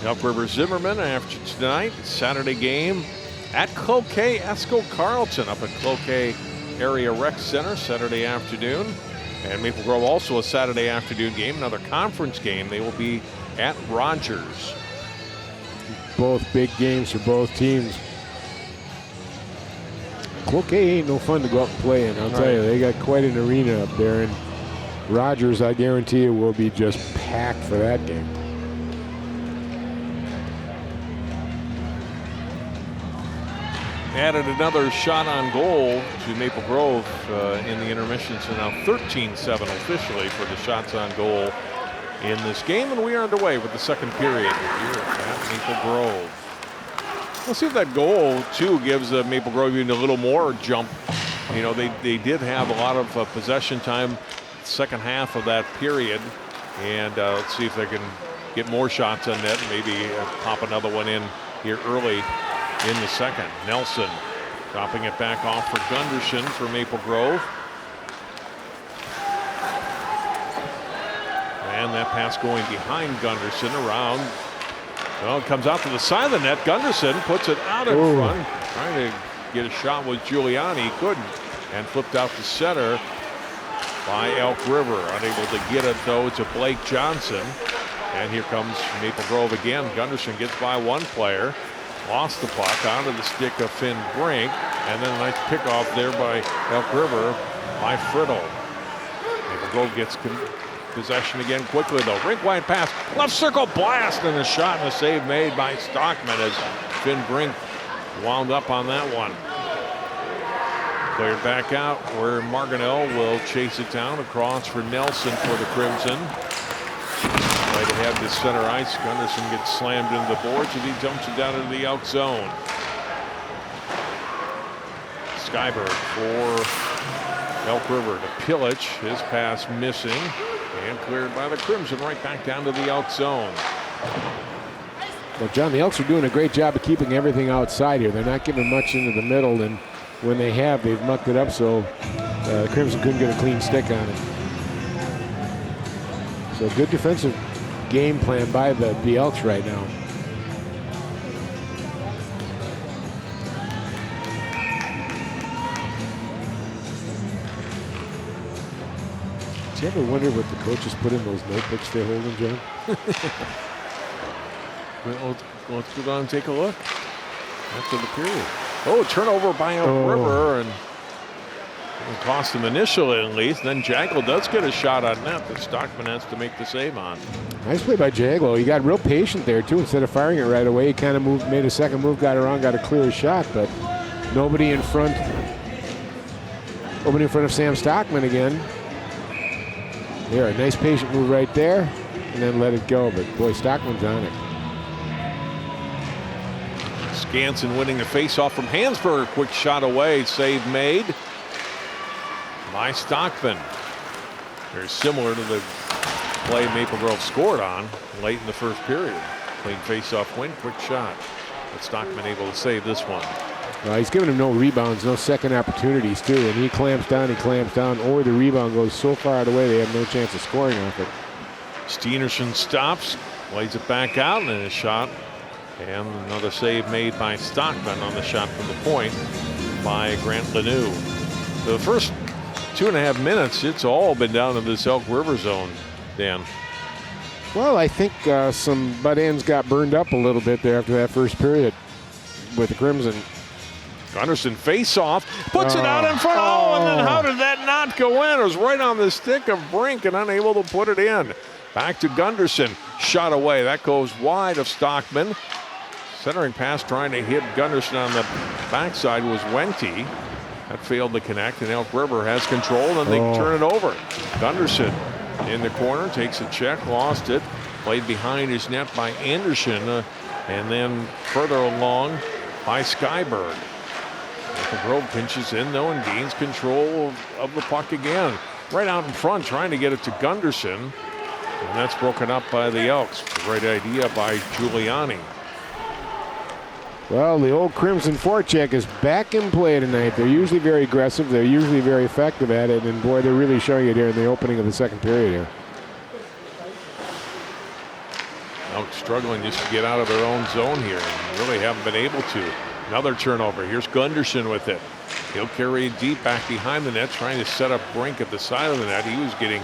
Elk River Zimmerman after tonight, Saturday game at Cloquet Esco Carlton up at Cloquet Area Rec Center Saturday afternoon. And Maple Grove also a Saturday afternoon game, another conference game. They will be at Rogers. Both big games for both teams. Cloquet ain't no fun to go up and play in, I'll tell you. They got quite an arena up there, and Rogers, I guarantee you, will be just packed for that game. Added another shot on goal to Maple Grove in the intermission, so now 13-7 officially for the shots on goal in this game, and we are underway with the second period here at Maple Grove. We'll see if that goal too gives Maple Grove even a little more jump. You know, they did have a lot of possession time second half of that period, and let's see if they can get more shots on net and maybe pop another one in here early in the second. Nelson dropping it back off for Gunderson for Maple Grove. And that pass going behind Gunderson around. Well, it comes out to the side of the net. Gunderson puts it out in front. Trying to get a shot with Giuliani. Couldn't. And flipped out to center by Elk River. Unable to get it, though, to Blake Johnson. And here comes Maple Grove again. Gunderson gets by one player. Lost the puck onto the stick of Finn Brink, and then a nice pickoff there by Elk River by Friddle. Maple Grove gets possession again quickly though. Rink wide pass, left circle blast, and a shot and a save made by Stockman as Finn Brink wound up on that one. Cleared back out where Marganell will chase it down across for Nelson for the Crimson. Right ahead to center ice. Gunderson gets slammed into the boards and he dumps it down into the Elk zone. Skyberg for Elk River to Pillage. His pass missing and cleared by the Crimson right back down to the Elk zone. Well, John, the Elks are doing a great job of keeping everything outside here. They're not giving much into the middle, and when they have, they've mucked it up so the Crimson couldn't get a clean stick on it. So good defensive game plan by the Elks right now. Do you ever wonder what the coaches put in those notebooks they're holding, John? Let's go down and take a look after the period. Oh, turnover by Elk River, and it cost him initially at least. Then Jackal does get a shot on net that Stockman has to make the save on. Nice play by Jaglow. He got real patient there too. Instead of firing it right away, he kind of moved, made a second move, got around, got a clear shot, but nobody in front. Opening in front of Sam Stockman again. There, a nice patient move right there, and then let it go. But boy, Stockman's on it. Ganson winning the faceoff from Hansberger. Quick shot away, save made by Stockman. Very similar to the play Maple Grove scored on late in the first period. Clean faceoff win, quick shot. But Stockman able to save this one. He's giving him no rebounds, no second opportunities, too. And he clamps down, or the rebound goes so far out of the way they have no chance of scoring off it. Steenerson stops, lays it back out, and a shot. And another save made by Stockman on the shot from the point by Grant Lanou. The first 2.5 minutes, it's all been down in this Elk River zone, Dan. Well, I think some butt ends got burned up a little bit there after that first period with the Crimson. Gunderson face off, puts it out in front. And then how did that not go in? It was right on the stick of Brink and unable to put it in. Back to Gunderson, shot away. That goes wide of Stockman. Centering pass trying to hit Gunderson on the backside was Wente. That failed to connect, and Elk River has control, and they turn it over. Gunderson in the corner, takes a check, lost it. Played behind his net by Anderson, and then further along by Skyberg. Maple Grove pinches in, though, and gains control of the puck again. Right out in front, trying to get it to Gunderson. And that's broken up by the Elks. Great idea by Giuliani. Well, the old Crimson forecheck is back in play tonight. They're usually very aggressive. They're usually very effective at it. And, boy, they're really showing it here in the opening of the second period here. Elks struggling just to get out of their own zone here. And really haven't been able to. Another turnover. Here's Gunderson with it. He'll carry it deep back behind the net, trying to set up Brink at the side of the net. He was getting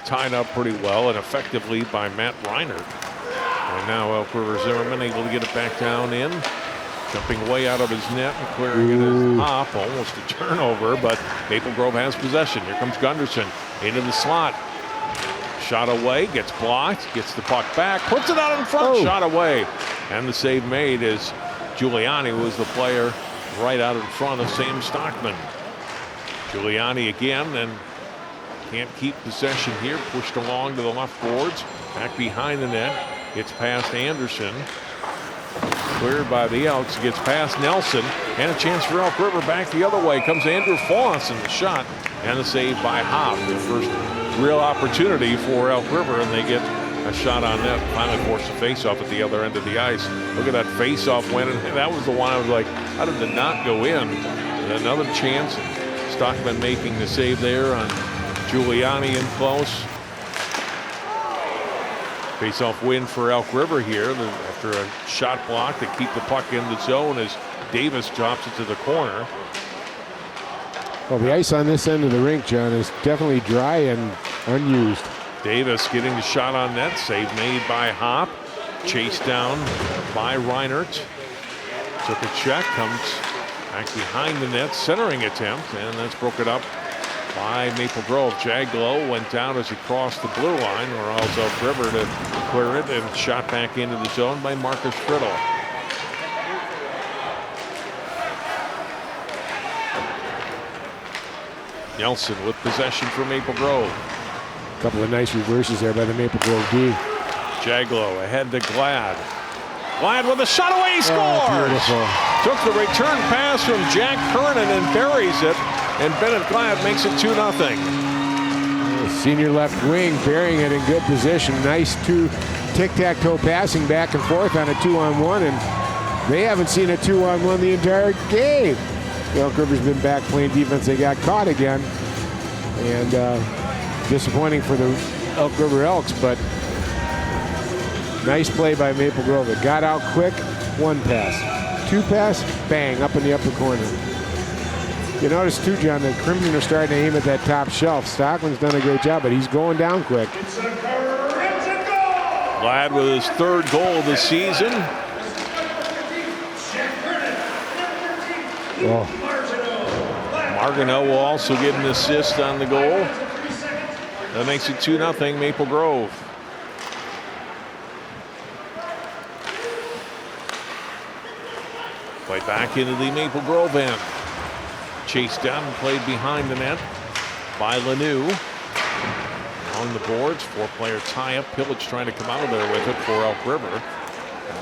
tied up pretty well and effectively by Matt Reiner. And now Elk River Zimmerman able to get it back down in. Jumping way out of his net and clearing it as hop. Almost a turnover, but Maple Grove has possession. Here comes Gunderson into the slot. Shot away, gets blocked, gets the puck back, puts it out in front, shot away. And the save made is Giuliani was the player right out in front of Sam Stockman. Giuliani again, and can't keep possession here. Pushed along to the left boards, back behind the net. Gets past Anderson. Cleared by the Elks, gets past Nelson, and a chance for Elk River back the other way. Comes Andrew Foss in the shot, and the save by Hopp. The first real opportunity for Elk River, and they get a shot on net. Finally forced a face-off at the other end of the ice. Look at that face-off win, and that was the one I was like, how did it not go in? And another chance. Stockman making the save there on Giuliani in close. Face-off win for Elk River here after a shot block to keep the puck in the zone as Davis drops it to the corner. Well, the ice on this end of the rink, John, is definitely dry and unused. Davis getting the shot on net. Save made by Hopp. Chased down by Reinert. Took a check. Comes back behind the net. Centering attempt. And that's broken up by Maple Grove. Jaglow went down as he crossed the blue line, or else Elk River to clear it, and shot back into the zone by Marcus Friddle. Nelson with possession for Maple Grove. A couple of nice reverses there by the Maple Grove D. Jaglow ahead to Glad. Glad with a shot away, he scores! Took the return pass from Jack Kernan and buries it. And Bennett Glad makes it 2-0. Senior left wing burying it in good position. Nice two tic-tac-toe passing back and forth on a 2-on-1, and they haven't seen a 2-on-1 the entire game. Elk River's been back playing defense. They got caught again, and disappointing for the Elk River Elks, but nice play by Maple Grove. It got out quick, one pass, two pass, bang, up in the upper corner. You notice too, John, the Crimson are starting to aim at that top shelf. Stockman's done a great job, but he's going down quick. Glad with his third goal of the season. Martineau will also get an assist on the goal. That makes it 2-0 Maple Grove. Play back into the Maple Grove end. Chased down and played behind the net by Lanou. On the boards, four-player tie-up. Pillage trying to come out of there with it for Elk River.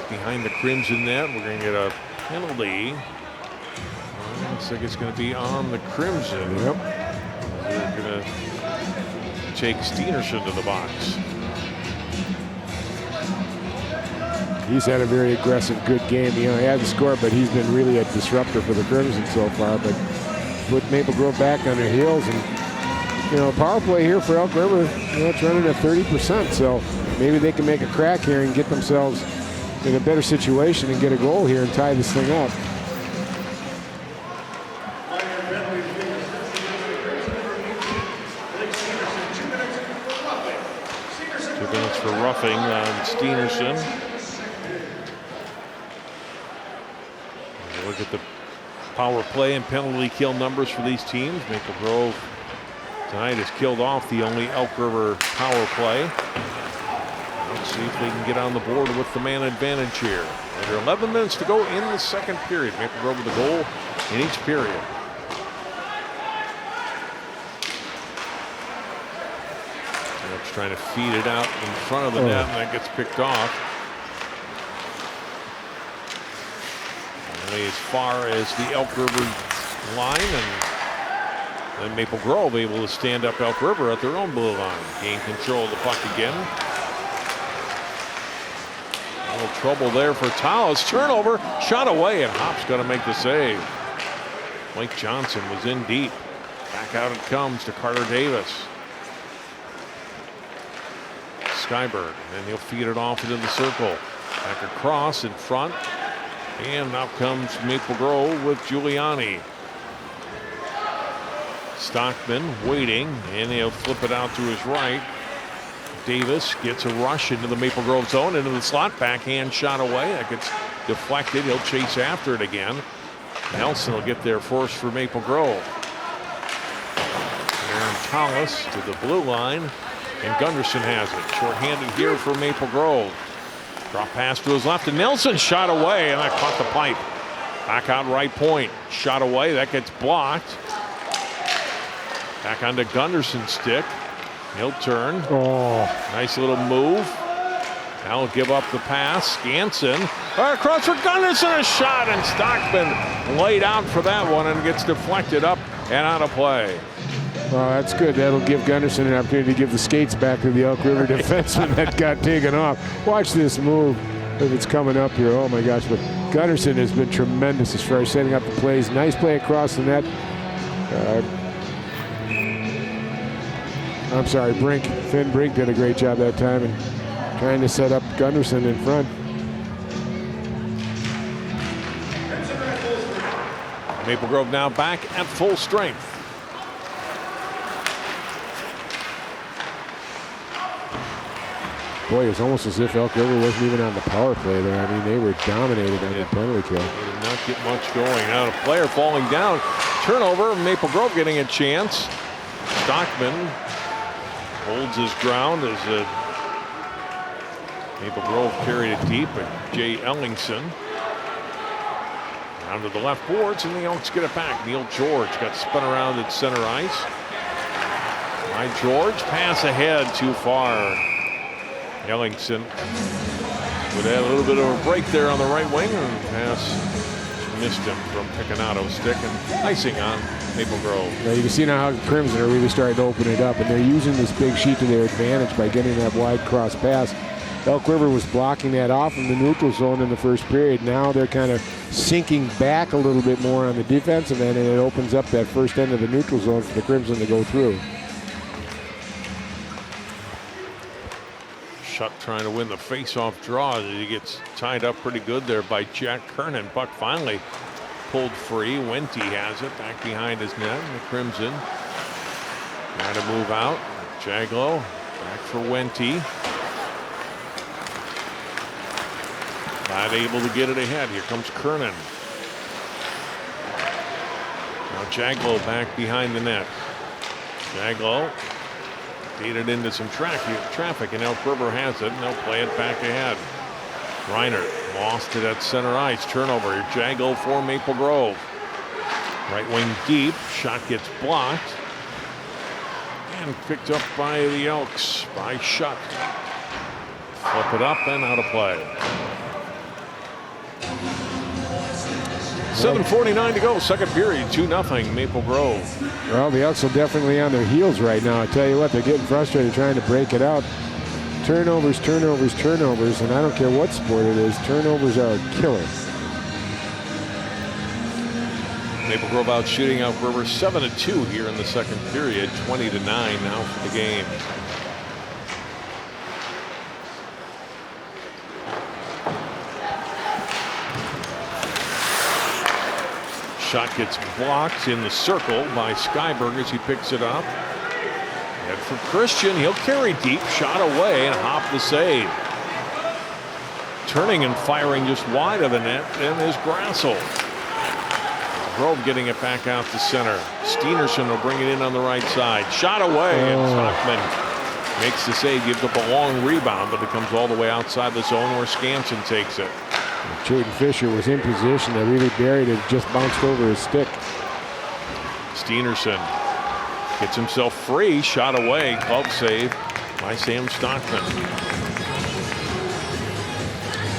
Behind the Crimson net, we're going to get a penalty. Looks like it's going to be on the Crimson. Yep. They're going to take Steenerson to the box. He's had a very aggressive, good game. You know, he hasn't scored, but he's been really a disruptor for the Crimson so far. But put Maple Grove back on their heels, and you know, power play here for Elk River, you know, it's running at 30%. So maybe they can make a crack here and get themselves in a better situation and get a goal here and tie this thing up. 2 minutes for roughing on Steenerson. Look at the power play and penalty kill numbers for these teams. Maple Grove tonight has killed off the only Elk River power play. Let's see if they can get on the board with the man advantage here. Under 11 minutes to go in the second period. Maple Grove with a goal in each period. Elk's trying to feed it out in front of the net, and that gets picked off. Only as far as the Elk River line, and then Maple Grove able to stand up Elk River at their own blue line. Gain control of the puck again. A little trouble there for Taos. Turnover, shot away, and Hop's got to make the save. Mike Johnson was in deep. Back out it comes to Carter Davis. Skyberg, and he'll feed it off into the circle. Back across in front. And now comes Maple Grove with Giuliani. Stockman waiting, and he'll flip it out to his right. Davis gets a rush into the Maple Grove zone, into the slot, backhand shot away. That gets deflected. He'll chase after it again. Nelson will get there first for Maple Grove. Aaron Tallis to the blue line, and Gunderson has it. Short-handed here for Maple Grove. Drop pass to his left, and Nelson shot away, and that caught the pipe. Back out right point. Shot away. That gets blocked. Back onto Gunderson's stick. He'll turn. Oh, nice little move. Now he'll give up the pass. Skansen across for Gunderson. A shot, and Stockman laid out for that one and gets deflected up and out of play. well, that's good. That'll give Gunderson an opportunity to give the skates back to the Elk River defenseman that got taken off. Watch this move if it's coming up here. Oh my gosh, but Gunderson has been tremendous as far as setting up the plays. Nice play across the net. I'm sorry, Brink. Finn Brink did a great job that time and trying to set up Gunderson in front. Maple Grove now back at full strength. Boy, it's almost as if Elk River wasn't even on the power play there. I mean, they were dominated on the penalty kill. They did not get much going. Now a player falling down. Turnover, Maple Grove getting a chance. Stockman holds his ground as Maple Grove carried it deep, and Jay Ellingson down to the left boards, and the Elks get it back. Neil George got spun around at center ice. By George, pass ahead too far. Ellingson would add a little bit of a break there on the right wing, and pass missed him from Piccanato's stick, and icing on Maple Grove. Now you can see now how the Crimson are really starting to open it up, and they're using this big sheet to their advantage by getting that wide cross pass. Elk River was blocking that off in the neutral zone in the first period. Now they're kind of sinking back a little bit more on the defensive end, and it opens up that first end of the neutral zone for the Crimson to go through. Shutt trying to win the face-off draw. He gets tied up pretty good there by Jack Kernan. Puck finally pulled free. Wente has it back behind his net. And the Crimson trying to move out. Jaglow back for Wente. Not able to get it ahead. Here comes Kernan. Now Jaglow back behind the net. Jaglow beat it into some traffic, and Elk River has it, and they'll play it back ahead. Reiner lost it at center ice. Turnover. Jaglow for Maple Grove. Right wing deep. Shot gets blocked. And picked up by the Elks by Shutt. Flip it up and out of play. 7:49 to go, second period, 2-0 Maple Grove. Well, the Elks are definitely on their heels right now. I tell you what, they're getting frustrated trying to break it out. Turnovers, turnovers, turnovers, and I don't care what sport it is, turnovers are a killer. Maple Grove out shooting Elk River 7-2 here in the second period, 20-9 now for the game. Shot gets blocked in the circle by Skyberg as he picks it up. And for Christian, he'll carry deep, shot away and hop the save. Turning and firing just wide of the net, and is Grassel. Grove getting it back out to center. Steenerson will bring it in on the right side. Shot away, and Stockman makes the save, gives up a long rebound, but it comes all the way outside the zone where Scanson takes it. Chayton Fisher was in position. They really buried it, just bounced over his stick. Steenerson gets himself free, shot away, glove save by Sam Stockman.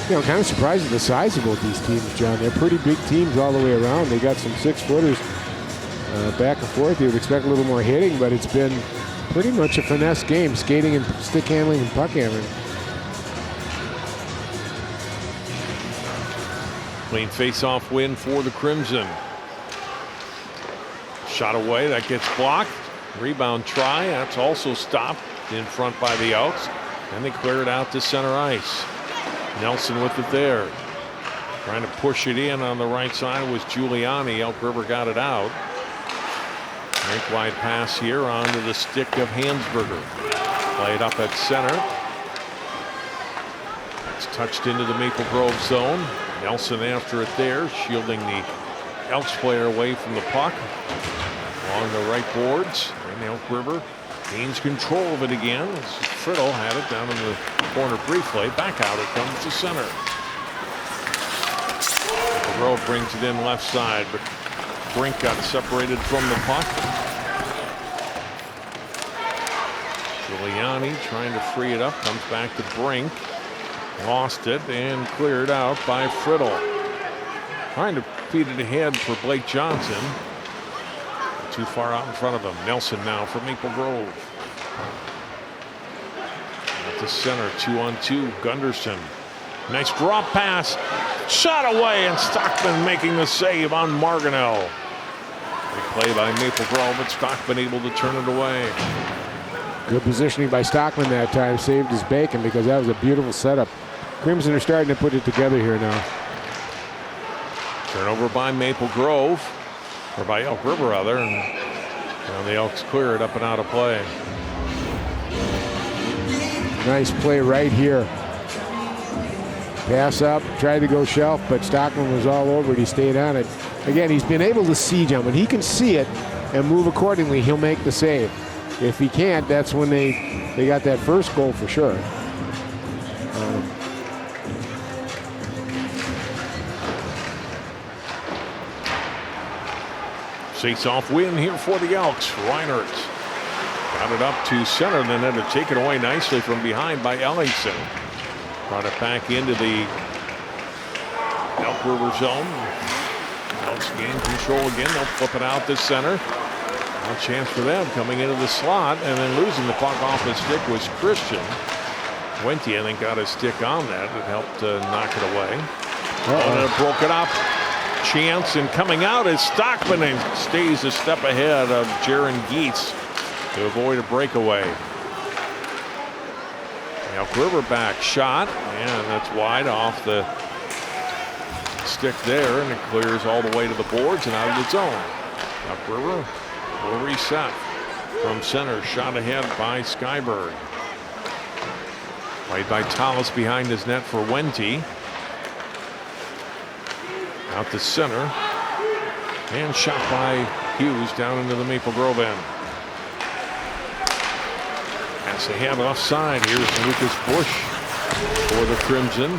You know, kind of surprised at the size of both these teams, John. They're pretty big teams all the way around. They got some 6-footers back and forth. You would expect a little more hitting, but it's been pretty much a finesse game, skating and stick handling and puck handling. Clean face-off win for the Crimson. Shot away, that gets blocked. Rebound try, that's also stopped in front by the Elks. And they clear it out to center ice. Nelson with it there. Trying to push it in on the right side was Giuliani. Elk River got it out. Make wide pass here onto the stick of Hansberger. Played up at center. It's touched into the Maple Grove zone. Nelson after it there, shielding the Elks player away from the puck. Along the right boards, and Elk River gains control of it again. Friddle had it down in the corner briefly. Back out it comes to center. Maple Grove brings it in left side, but Brink got separated from the puck. Giuliani trying to free it up, comes back to Brink. Lost it and cleared out by Friddle. Trying to feed it ahead for Blake Johnson. Too far out in front of him. Nelson now for Maple Grove. At the center, 2-on-2, Gunderson. Nice drop pass. Shot away, and Stockman making the save on Marginell. Big play by Maple Grove, but Stockman able to turn it away. Good positioning by Stockman that time. Saved his bacon because that was a beautiful setup. Crimson are starting to put it together here now. Turnover by Maple Grove, or by Elk River rather, and now the Elks clear it up and out of play. Nice play right here. Pass up, tried to go shelf, but Stockman was all over it. He stayed on it. Again, he's been able to see, John. When he can see it and move accordingly, he'll make the save. If he can't, that's when they got that first goal for sure. Face-off win here for the Elks. Reinert got it up to center, then had to take it away nicely from behind by Ellingson. Brought it back into the Elk River zone. Elks gain control again. They'll flip it out to center. No chance for them coming into the slot, and then losing the puck off his stick was Christian. Wente, I think, got his stick on that. It helped knock it away. And it broke it up. Chance, and coming out is Stockman, and stays a step ahead of Jaron Geets to avoid a breakaway. Elk River back shot, and that's wide off the stick there, and it clears all the way to the boards and out of the zone. Elk River will reset from center, shot ahead by Skyberg. Played by Tallis behind his net for Wente. Out to center, and shot by Hughes down into the Maple Grove end. Pass ahead offside. Here's Lucas Bush for the Crimson.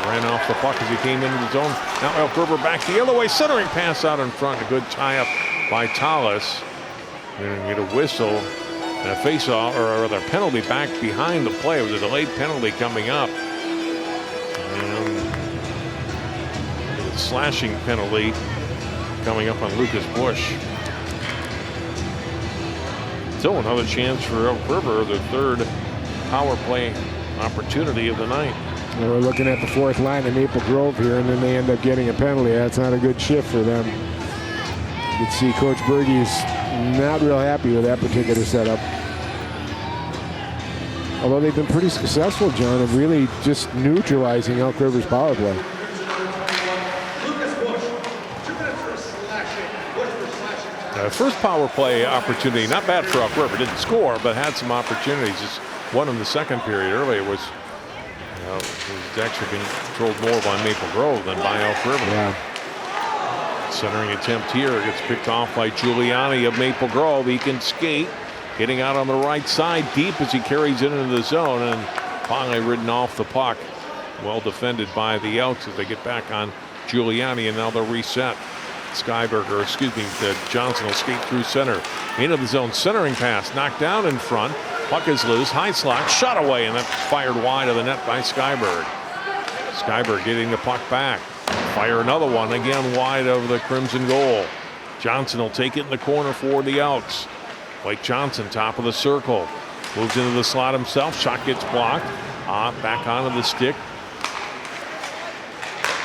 Ran off the puck as he came into the zone. Now Elk River back the other way, centering pass out in front. A good tie-up by Tallis. They're going to get a whistle and a face-off, or rather a penalty back behind the play. It was a delayed penalty coming up. And slashing penalty coming up on Lucas Bush. So another chance for Elk River, the third power play opportunity of the night. We're looking at the fourth line of Maple Grove here, and then they end up getting a penalty. That's not a good shift for them. You can see Coach Berge is not real happy with that particular setup. Although they've been pretty successful, John, of really just neutralizing Elk River's power play. First power play opportunity, not bad for Elk River. Didn't score, but had some opportunities. Just one in the second period. Earlier was, was actually being controlled more by Maple Grove than by Elk River. Yeah. Centering attempt here gets picked off by Giuliani of Maple Grove. He can skate, getting out on the right side deep as he carries it into the zone, and finally ridden off the puck. Well defended by the Elks as they get back on Giuliani, and now they'll reset. Johnson will skate through center. Into the zone, centering pass, knocked down in front. Puck is loose, high slot, shot away, and that's fired wide of the net by Skyberg. Skyberg getting the puck back. Fire another one, again wide of the Crimson goal. Johnson will take it in the corner for the Elks. Blake Johnson, top of the circle. Moves into the slot himself, shot gets blocked. Back onto the stick.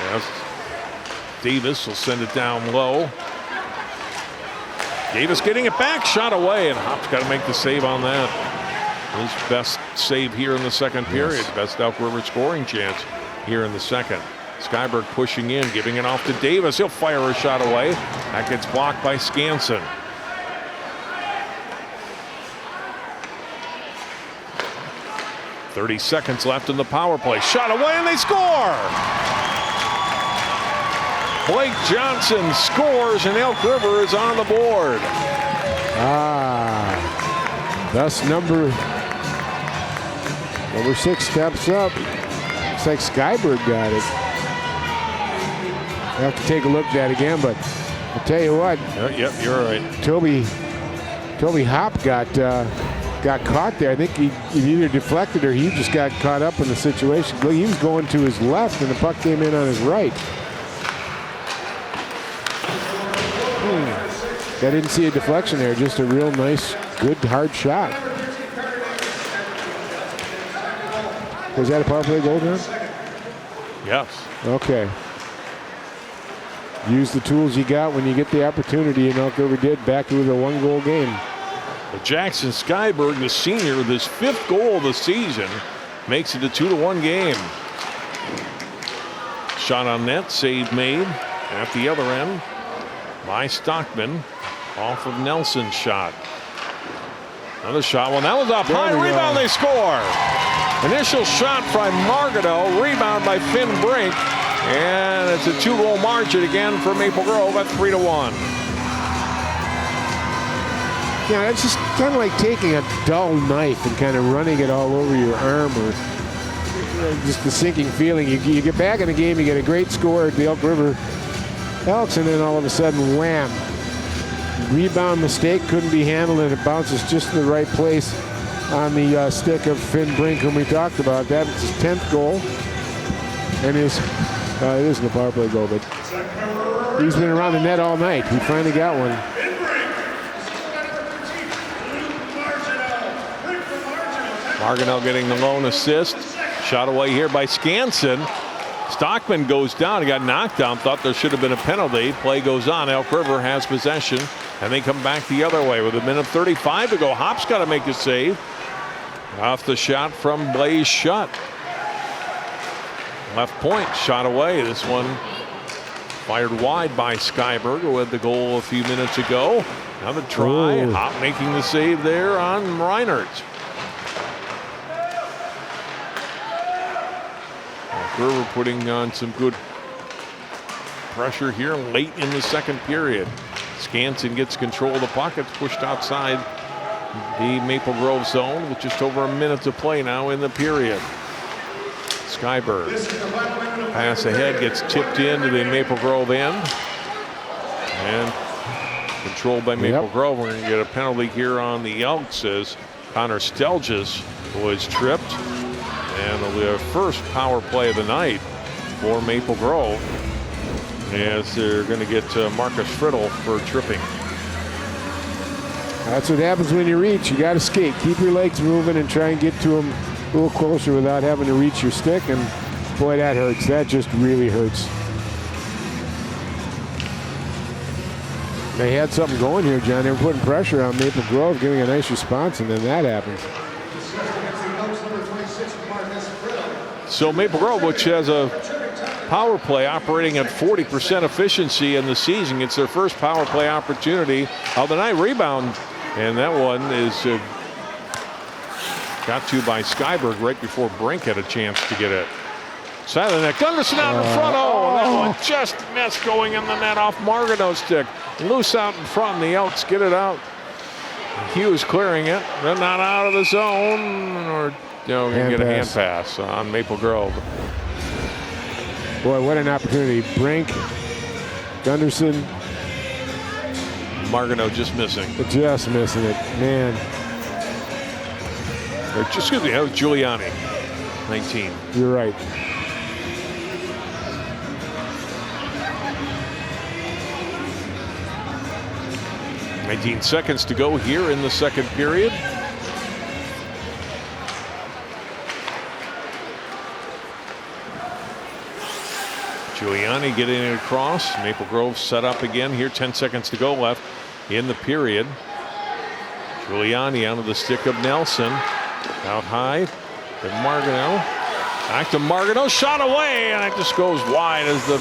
Yes. Davis will send it down low. Davis getting it back, shot away, and Hop's got to make the save on that. His best save here in the second period. Yes. Best Elk River scoring chance here in the second. Skyberg pushing in, giving it off to Davis. He'll fire a shot away. That gets blocked by Skansen. .30 seconds left in the power play. Shot away, and they score! Blake Johnson scores, and Elk River is on the board. Thus number 6 steps up. Looks like Skyberg got it. I have to take a look at that again, but I'll tell you what. Yep, you're right. Toby Hop got caught there. I think he either deflected or he just got caught up in the situation. He was going to his left, and the puck came in on his right. I didn't see a deflection there, just a real nice, good, hard shot. Was that a power play goal, John? Yes. Okay. Use the tools you got when you get the opportunity, and Elk River did, back with a 1-goal game. But Jackson Skyberg, the senior, with his 5th goal of the season, makes it a 2-1 game. Shot on net, save made at the other end by Stockman off of Nelson's shot. Another shot. Well, that was off high. Rebound, they score. Initial shot by Margato. Rebound by Finn Brink. And it's a 2-goal margin again for Maple Grove at 3-1. Yeah, it's just kind of like taking a dull knife and kind of running it all over your arm, or just the sinking feeling. You get back in the game, you get a great score at the Elk River Elks, and then all of a sudden, wham. Rebound mistake, couldn't be handled, and it bounces just in the right place on the stick of Finn Brink, whom we talked about. That's his 10th goal, and it isn't a power play goal, but he's been around the net all night. He finally got one. Margato getting the lone assist. Shot away here by Skansen. Stockman goes down. He got knocked down. Thought there should have been a penalty. Play goes on. Elk River has possession, and they come back the other way with 1:35 to go. Hop's got to make a save off the shot from Blaze Shutt. Left point, shot away. This one fired wide by Skyberg, who had the goal a few minutes ago. Another try. Ooh. Hop making the save there on Reinert. River putting on some good pressure here late in the second period. Skansen gets control of the puck. It's pushed outside the Maple Grove zone with just over a minute to play now in the period. Skyberg pass ahead, gets tipped into the Maple Grove end, and controlled by Maple Grove. We're going to get a penalty here on the Elks as Connor Stelges was tripped. And the first power play of the night for Maple Grove. as they're going to get Marcus Friddle for tripping. That's what happens when you reach. You got to skate. Keep your legs moving and try and get to him a little closer without having to reach your stick. And boy, that hurts. That just really hurts. They had something going here, John. They were putting pressure on Maple Grove, giving a nice response, and then that happens. So Maple Grove, which has a power play operating at 40% efficiency in the season, it's their first power play opportunity of the night. Rebound, and that one is got to by Skyberg right before Brink had a chance to get it. Side of the net, Gunderson out in front. Oh, that one just missed going in the net off Margano's stick. Loose out in front, and the Elks get it out. Hughes clearing it. They're not out of the zone, or going to get a hand pass on Maple Grove. Boy, what an opportunity. Brink, Gunderson. Margano just missing. Just missing it, man. Or just, excuse me, that was Giuliani, 19. You're right. 19 seconds to go here in the second period. Giuliani getting it across. Maple Grove set up again here. 10 seconds to go left in the period. Giuliani out of the stick of Nelson. Out high to Margano. Back to Margano. Shot away, and it just goes wide as the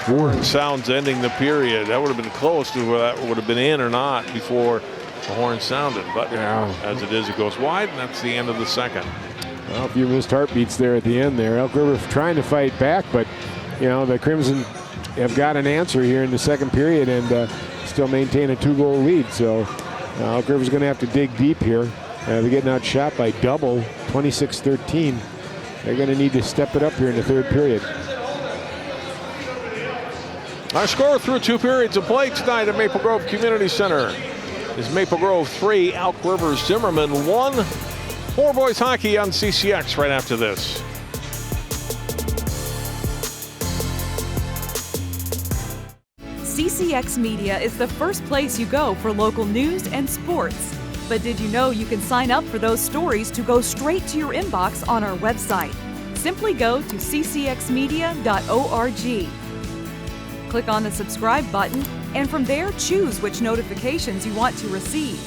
horn sounds ending the period. That would have been close to whether that would have been in or not before the horn sounded. But as it is, it goes wide, and that's the end of the second. Well, a few missed heartbeats there at the end there. Elk River trying to fight back, but you know, the Crimson have got an answer here in the second period and still maintain a 2-goal lead. So Elk River's going to have to dig deep here. They're getting outshot by double, 26-13. They're going to need to step it up here in the third period. Our score through 2 periods of play tonight at Maple Grove Community Center is Maple Grove 3, Elk River Zimmerman 1. More boys hockey on CCX right after this. CCX Media is the first place you go for local news and sports. But did you know you can sign up for those stories to go straight to your inbox on our website? Simply go to ccxmedia.org. Click on the subscribe button, and from there choose which notifications you want to receive.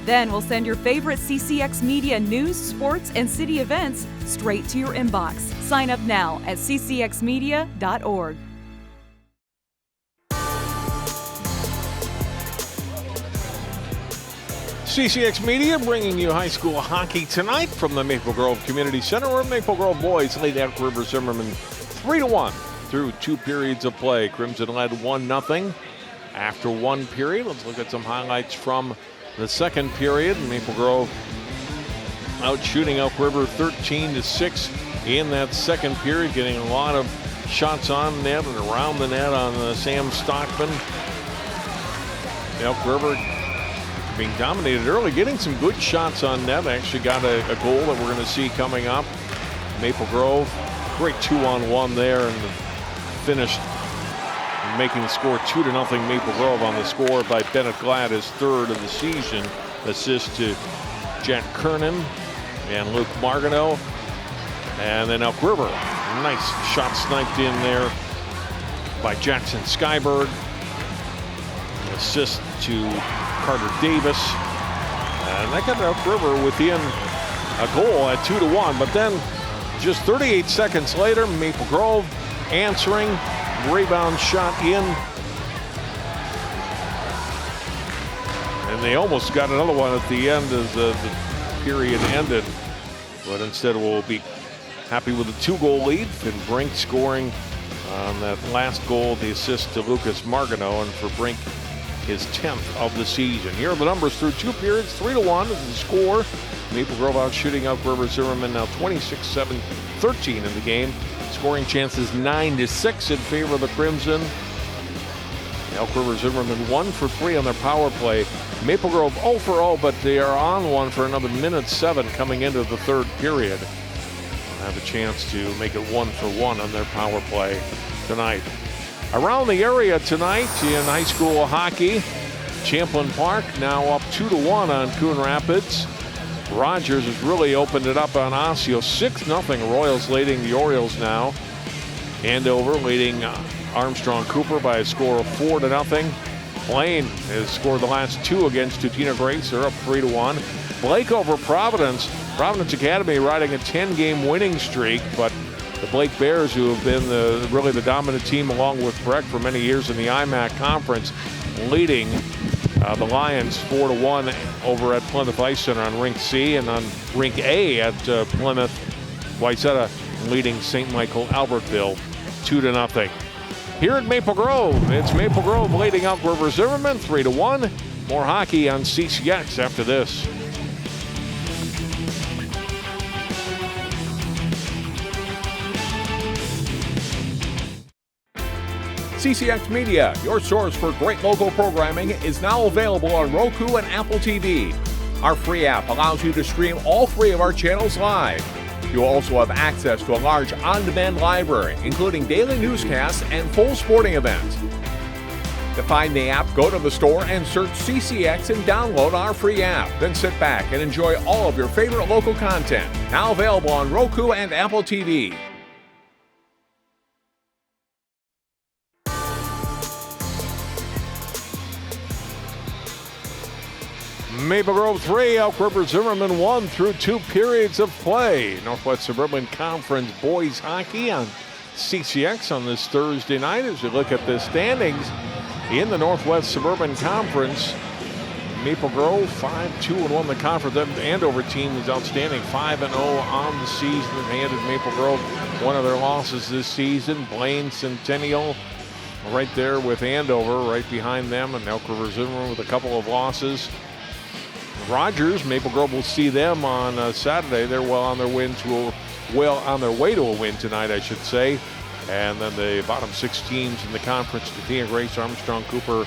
Then we'll send your favorite CCX Media news, sports, and city events straight to your inbox. Sign up now at ccxmedia.org. CCX Media bringing you high school hockey tonight from the Maple Grove Community Center, where Maple Grove boys lead Elk River Zimmerman 3-1 through 2 periods of play. Crimson led 1-0 after 1 period. Let's look at some highlights from the second period. Maple Grove out shooting Elk River 13-6 in that second period, getting a lot of shots on net and around the net on Sam Stockman. Elk River being dominated early, getting some good shots on net. Actually got a goal that we're going to see coming up. Maple Grove, great 2-on-1 there, and finished making the score 2-0 Maple Grove on the score by Bennett Glad, his 3rd of the season. Assist to Jack Kernan and Luke Margano. And then Elk River, nice shot sniped in there by Jackson Skyberg. Assist to Carter Davis, and that got Elk River within a goal at 2-1. But then just 38 seconds later, Maple Grove answering, rebound shot in, and they almost got another one at the end as the period ended, but instead we'll be happy with a 2-goal lead. And Brink scoring on that last goal, the assist to Lucas Margano, and for Brink, his 10th of the season. Here are the numbers through 2 periods. 3-1 is the score. Maple Grove out shooting Elk River Zimmerman now 26-7-13 in the game. Scoring chances 9-6 in favor of the Crimson. Elk River Zimmerman 1 for 3 on their power play. Maple Grove 0 for 0, but they are on one for another minute 7 coming into the third period. They'll have a chance to make it 1 for 1 on their power play. tonight. Around the area tonight in high school hockey, Champlin Park now up 2-1 on Coon Rapids. Rogers has really opened it up on Osseo. 6-0 Royals leading the Orioles now. Andover leading Armstrong Cooper by a score of 4-0. Blaine has scored the last 2 against Tutina Grace. They're up 3-1. Blake over Providence. Providence Academy riding a 10-game winning streak, but the Blake Bears, who have been really the dominant team along with Breck for many years in the IMAC Conference, leading the Lions 4-1 over at Plymouth Ice Center on Rink C, and on Rink A at Plymouth, Wayzata leading St. Michael Albertville 2-0. Here at Maple Grove, it's Maple Grove leading Elk River Zimmerman 3-1. More hockey on CCX after this. CCX Media, your source for great local programming, is now available on Roku and Apple TV. Our free app allows you to stream all 3 of our channels live. You'll also have access to a large on-demand library, including daily newscasts and full sporting events. To find the app, go to the store and search CCX and download our free app. Then sit back and enjoy all of your favorite local content. Now available on Roku and Apple TV. Maple Grove 3, Elk River Zimmerman 1 through 2 periods of play. Northwest Suburban Conference boys hockey on CCX on this Thursday night. As we look at the standings in the Northwest Suburban Conference, Maple Grove 5-2-1 the conference. That Andover team is outstanding, 5-0 on the season. Handed Maple Grove one of their losses this season. Blaine Centennial right there with Andover, right behind them, and Elk River Zimmerman with a couple of losses. Rogers, Maple Grove will see them on Saturday. They're well on their way to a win tonight, I should say. And then the bottom 6 teams in the conference: Tutina Grace, Armstrong Cooper,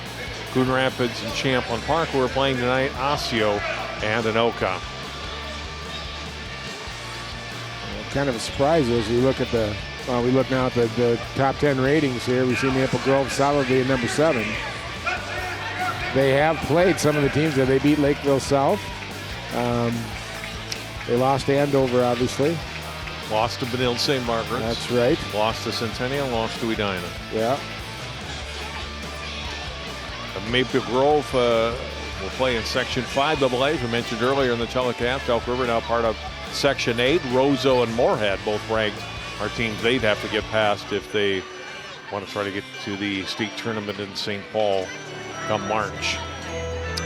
Coon Rapids, and Champlin Park, who are playing tonight, Osseo and Anoka. Kind of a surprise as we look at we look now at the top 10 ratings here. We see Maple Grove solidly at number 7. They have played some of the teams that they beat Lakeville South. They lost to Andover, obviously. Lost to Benilde St. Margaret's. That's right. Lost to Centennial, lost to Edina. Yeah. Maple Grove will play in Section 5AA, as we mentioned earlier in the telecast. Elk River now part of Section 8. Roseau and Moorhead both ranked are teams they'd have to get past if they want to try to get to the state tournament in St. Paul come March.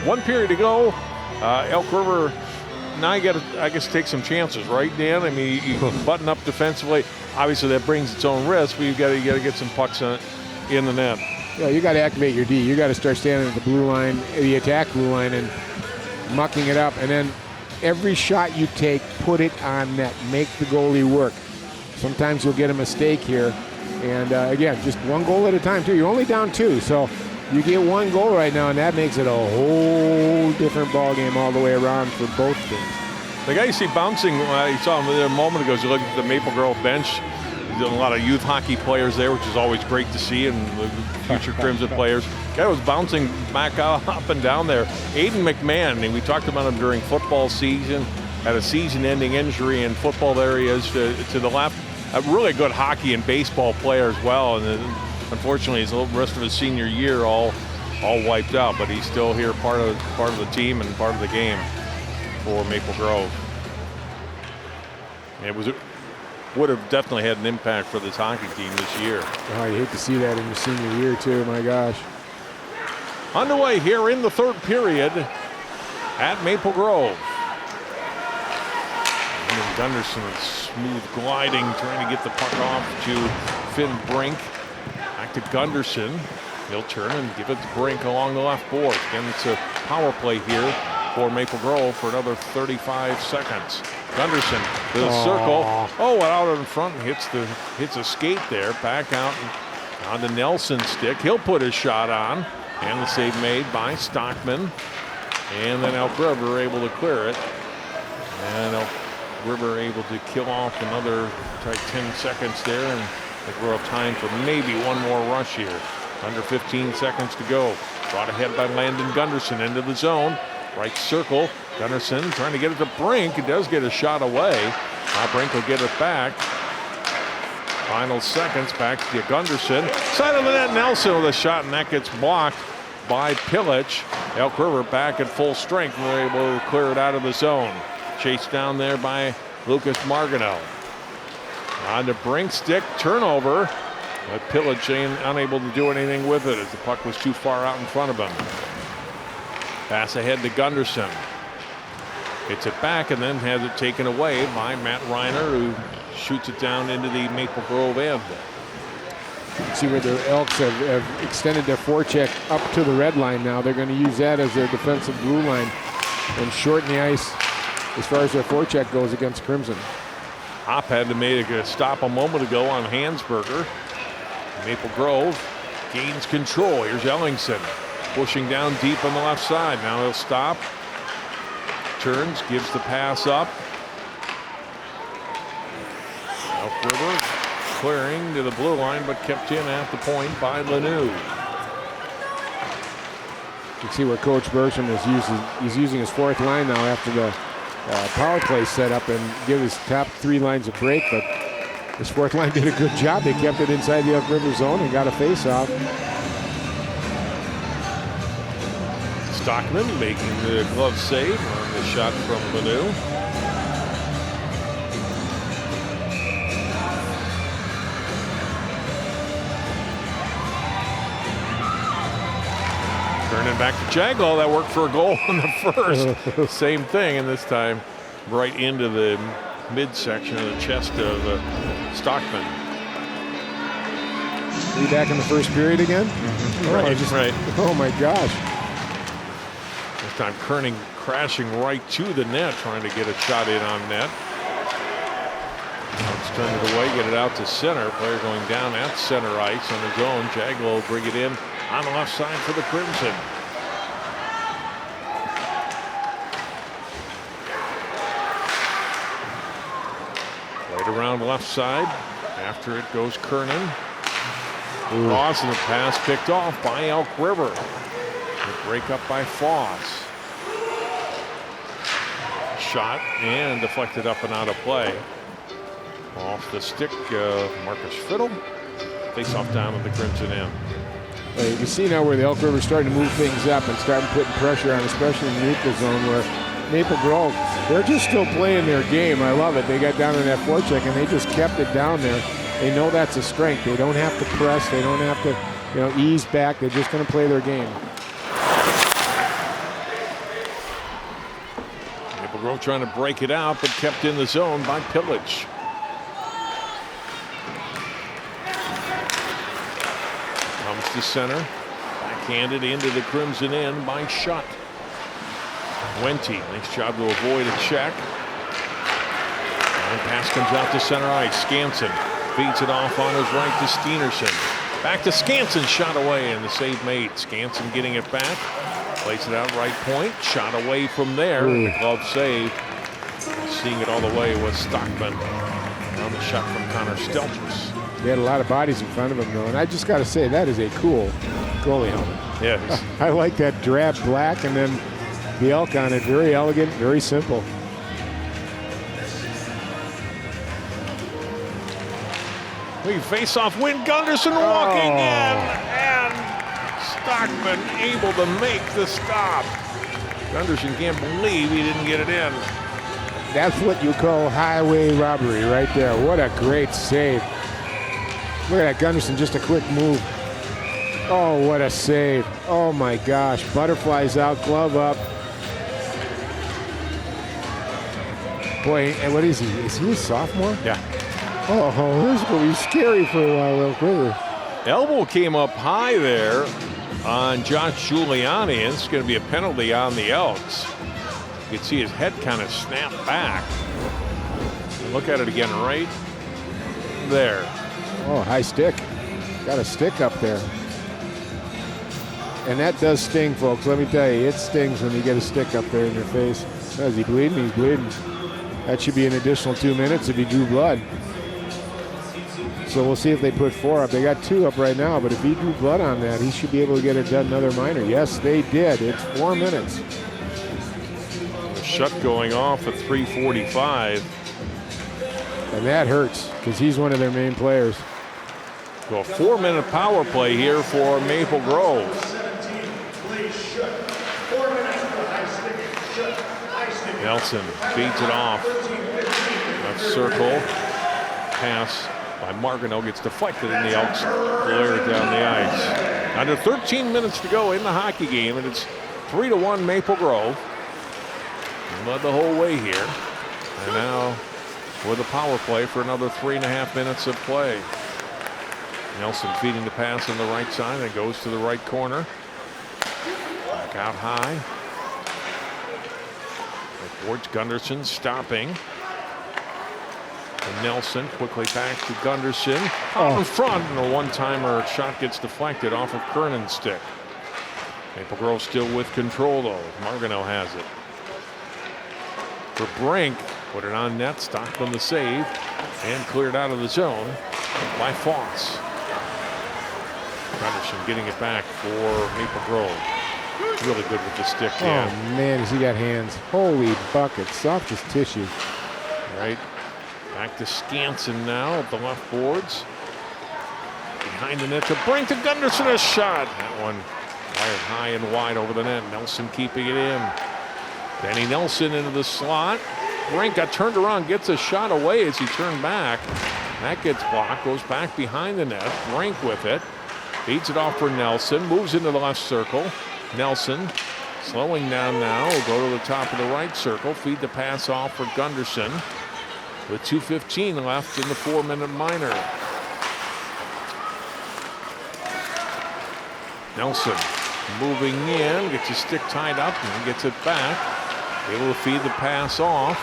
1 period to go. Elk River, now you got to, I guess, take some chances, right, Dan? I mean, you button up defensively. Obviously, that brings its own risk, but you got to get some pucks in the net. Yeah, you got to activate your D. You got to start standing at the blue line, the attack blue line, and mucking it up. And then every shot you take, put it on net. Make the goalie work. Sometimes you'll get a mistake here. And again, just 1 goal at a time, too. You're only down 2, so you get 1 goal right now, and that makes it a whole different ball game all the way around for both teams. The guy you see bouncing, you saw him there a moment ago, as you look at the Maple Grove bench. There's a lot of youth hockey players there, which is always great to see, and the future Crimson players. Guy was bouncing back up and down there. Aiden McMahon, and we talked about him during football season, had a season-ending injury in football there. He is to the left. A really good hockey and baseball player as well, and unfortunately, the rest of his senior year all wiped out. But he's still here, part of the team and part of the game for Maple Grove. It would have definitely had an impact for this hockey team this year. Oh, you hate to see that in your senior year too. My gosh. Underway here in the 3rd period at Maple Grove. And Gunderson is smooth gliding, trying to get the puck off to Finn Brink. Back to Gunderson. He'll turn and give it to Brink along the left board. Again, it's a power play here for Maple Grove for another 35 seconds. Gunderson to the circle. Oh, out in front and hits a skate there. Back out and on the Nelson stick. He'll put his shot on. And the save made by Stockman. And then Elk River able to clear it. And Elk River able to kill off another 10 seconds there and I think we're up time for maybe one more rush here. Under 15 seconds to go. Brought ahead by Landon Gunderson into the zone. Right circle. Gunderson trying to get it to Brink. He does get a shot away. Now Brink will get it back. Final seconds back to Gunderson. Side of the net, Nelson with a shot, and that gets blocked by Pilic. Elk River back at full strength, and they're able to clear it out of the zone. Chased down there by Lucas Margano. On to Brink, stick, turnover. But Pilic unable to do anything with it as the puck was too far out in front of him. Pass ahead to Gunderson. Gets it back and then has it taken away by Matt Reiner, who shoots it down into the Maple Grove end. See where the Elks have extended their forecheck up to the red line now. They're going to use that as their defensive blue line and shorten the ice as far as their forecheck goes against Crimson. Hop had to make a stop a moment ago on Hansberger. Maple Grove gains control. Here's Ellingson pushing down deep on the left side. Now he'll stop. Turns, gives the pass up. Elk River clearing to the blue line, but kept in at the point by Lanoux. You can see where Coach Bergstrom is using his fourth line now after the power play set up and give his top three lines a break, but his fourth line did a good job. They kept it inside the Elk River zone and got a face-off. Stockman making the glove save on the shot from Lanoux. Turning back to Jaglow. That worked for a goal in the first. Same thing, and this time right into the midsection of the chest of Stockman. Are you back in the first period again? Mm-hmm. Right. Oh my gosh. This time Kerning crashing right to the net, trying to get a shot in on net. Let's turn it away, get it out to center. Player going down at center ice on his own. Jaglow will bring it in on the left side for the Crimson. Right around left side. After it goes Kernan. Foss, and the pass picked off by Elk River. The break up by Foss. Shot and deflected up and out of play. Off the stick, Marcus Fiddle. Face off down at the Crimson end. You can see now where the Elk River starting to move things up and starting putting pressure on, especially in the neutral zone where Maple Grove, they're just still playing their game. I love it. They got down in that forecheck and they just kept it down there. They know that's a strength. They don't have to press. They don't have to, ease back. They're just going to play their game. Maple Grove trying to break it out, but kept in the zone by Pilic. Comes to center. Backhanded into the Crimson end by Schutt. Wente, nice job to avoid a check. And pass comes out to center ice. Skansen feeds it off on his right to Steenerson. Back to Skansen, shot away, and the save made. Skansen getting it back. Plays it out right point. Shot away from there. The glove save. Seeing it all the way was Stockman. On the shot from Connor Stelgis. He had a lot of bodies in front of him, though, and I just got to say, that is a cool goalie helmet. Yes. I like that drab black and then the elk on it. Very elegant, very simple. We face off win. Gunderson walking in, and Stockman able to make the stop. Gunderson can't believe he didn't get it in. That's what you call highway robbery right there. What a great save. Look at that, Gunderson, just a quick move. Oh, what a save. Oh my gosh, butterflies out, glove up. Boy, and what is he? Is he a sophomore? Yeah. Oh, this is going to be scary for a while, Elk River. Elbow came up high there on Josh Giuliani, and it's going to be a penalty on the Elks. You can see his head kind of snap back. Look at it again right there. Oh, high stick. Got a stick up there. And that does sting, folks. Let me tell you, it stings when you get a stick up there in your face. Is he bleeding? He's bleeding. That should be an additional 2 minutes if he drew blood. So we'll see if they put 4 up. They got 2 up right now, but if he drew blood on that, he should be able to get it done another minor. Yes, they did. It's 4 minutes. The shut going off at 3:45. And that hurts because he's one of their main players. So a 4-minute power play here for Maple Grove. Nelson feeds it off. Left circle. Pass by Martineau gets deflected and the Elks clear it down the ice. Under 13 minutes to go in the hockey game, and it's 3-1 Maple Grove. Led the whole way here. And now with a power play for another 3.5 minutes of play. Nelson feeding the pass on the right side and goes to the right corner. Back out high. Towards Gunderson, stopping. And Nelson quickly back to Gunderson. Out in front, and a one-timer shot gets deflected off of Kernan's stick. Maple Grove still with control though. Martineau has it. For Brink, put it on net, Stockman the save, and cleared out of the zone by Foss. Gunderson getting it back for Maple Grove. Really good with the stick. Oh man, has he got hands. Holy bucket, soft as tissue. Right. Back to Skansen now at the left boards. Behind the net to Brink to Gunderson, a shot. That one fired high and wide over the net. Nelson keeping it in. Danny Nelson into the slot. Brink got turned around, gets a shot away as he turned back. That gets blocked, goes back behind the net. Brink with it. Feeds it off for Nelson, moves into the left circle. Nelson slowing down now, will go to the top of the right circle, feed the pass off for Gunderson with 2:15 left in the 4-minute minor. Nelson moving in, gets his stick tied up and gets it back. Able to feed the pass off.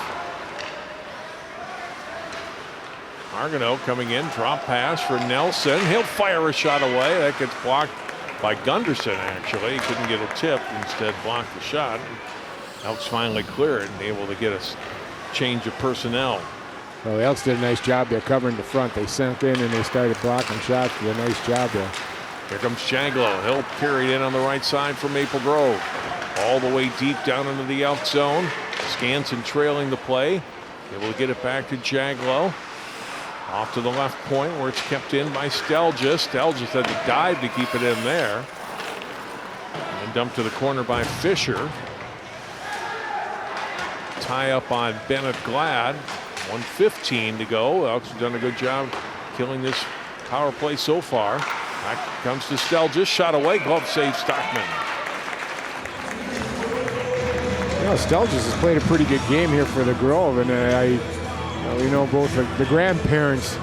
Martineau coming in, drop pass for Nelson. He'll fire a shot away. That gets blocked by Gunderson, actually. He couldn't get a tip, instead blocked the shot. Elks finally clear it and able to get a change of personnel. Well, the Elks did a nice job there covering the front. They sunk in and they started blocking shots. Did a nice job there. Here comes Jaglow. He'll carry it in on the right side for Maple Grove. All the way deep down into the Elk zone. Skansen trailing the play. Able to get it back to Jaglow. Off to the left point where it's kept in by Stelgis. Stelgis had to dive to keep it in there. And dumped to the corner by Fisher. Tie up on Bennett Glad. 1:15 to go. Elks have done a good job killing this power play so far. Back comes to Stelgis. Shot away. Glove save Stockman. You know, Stelgis has played a pretty good game here for the Grove, and we know both the grandparents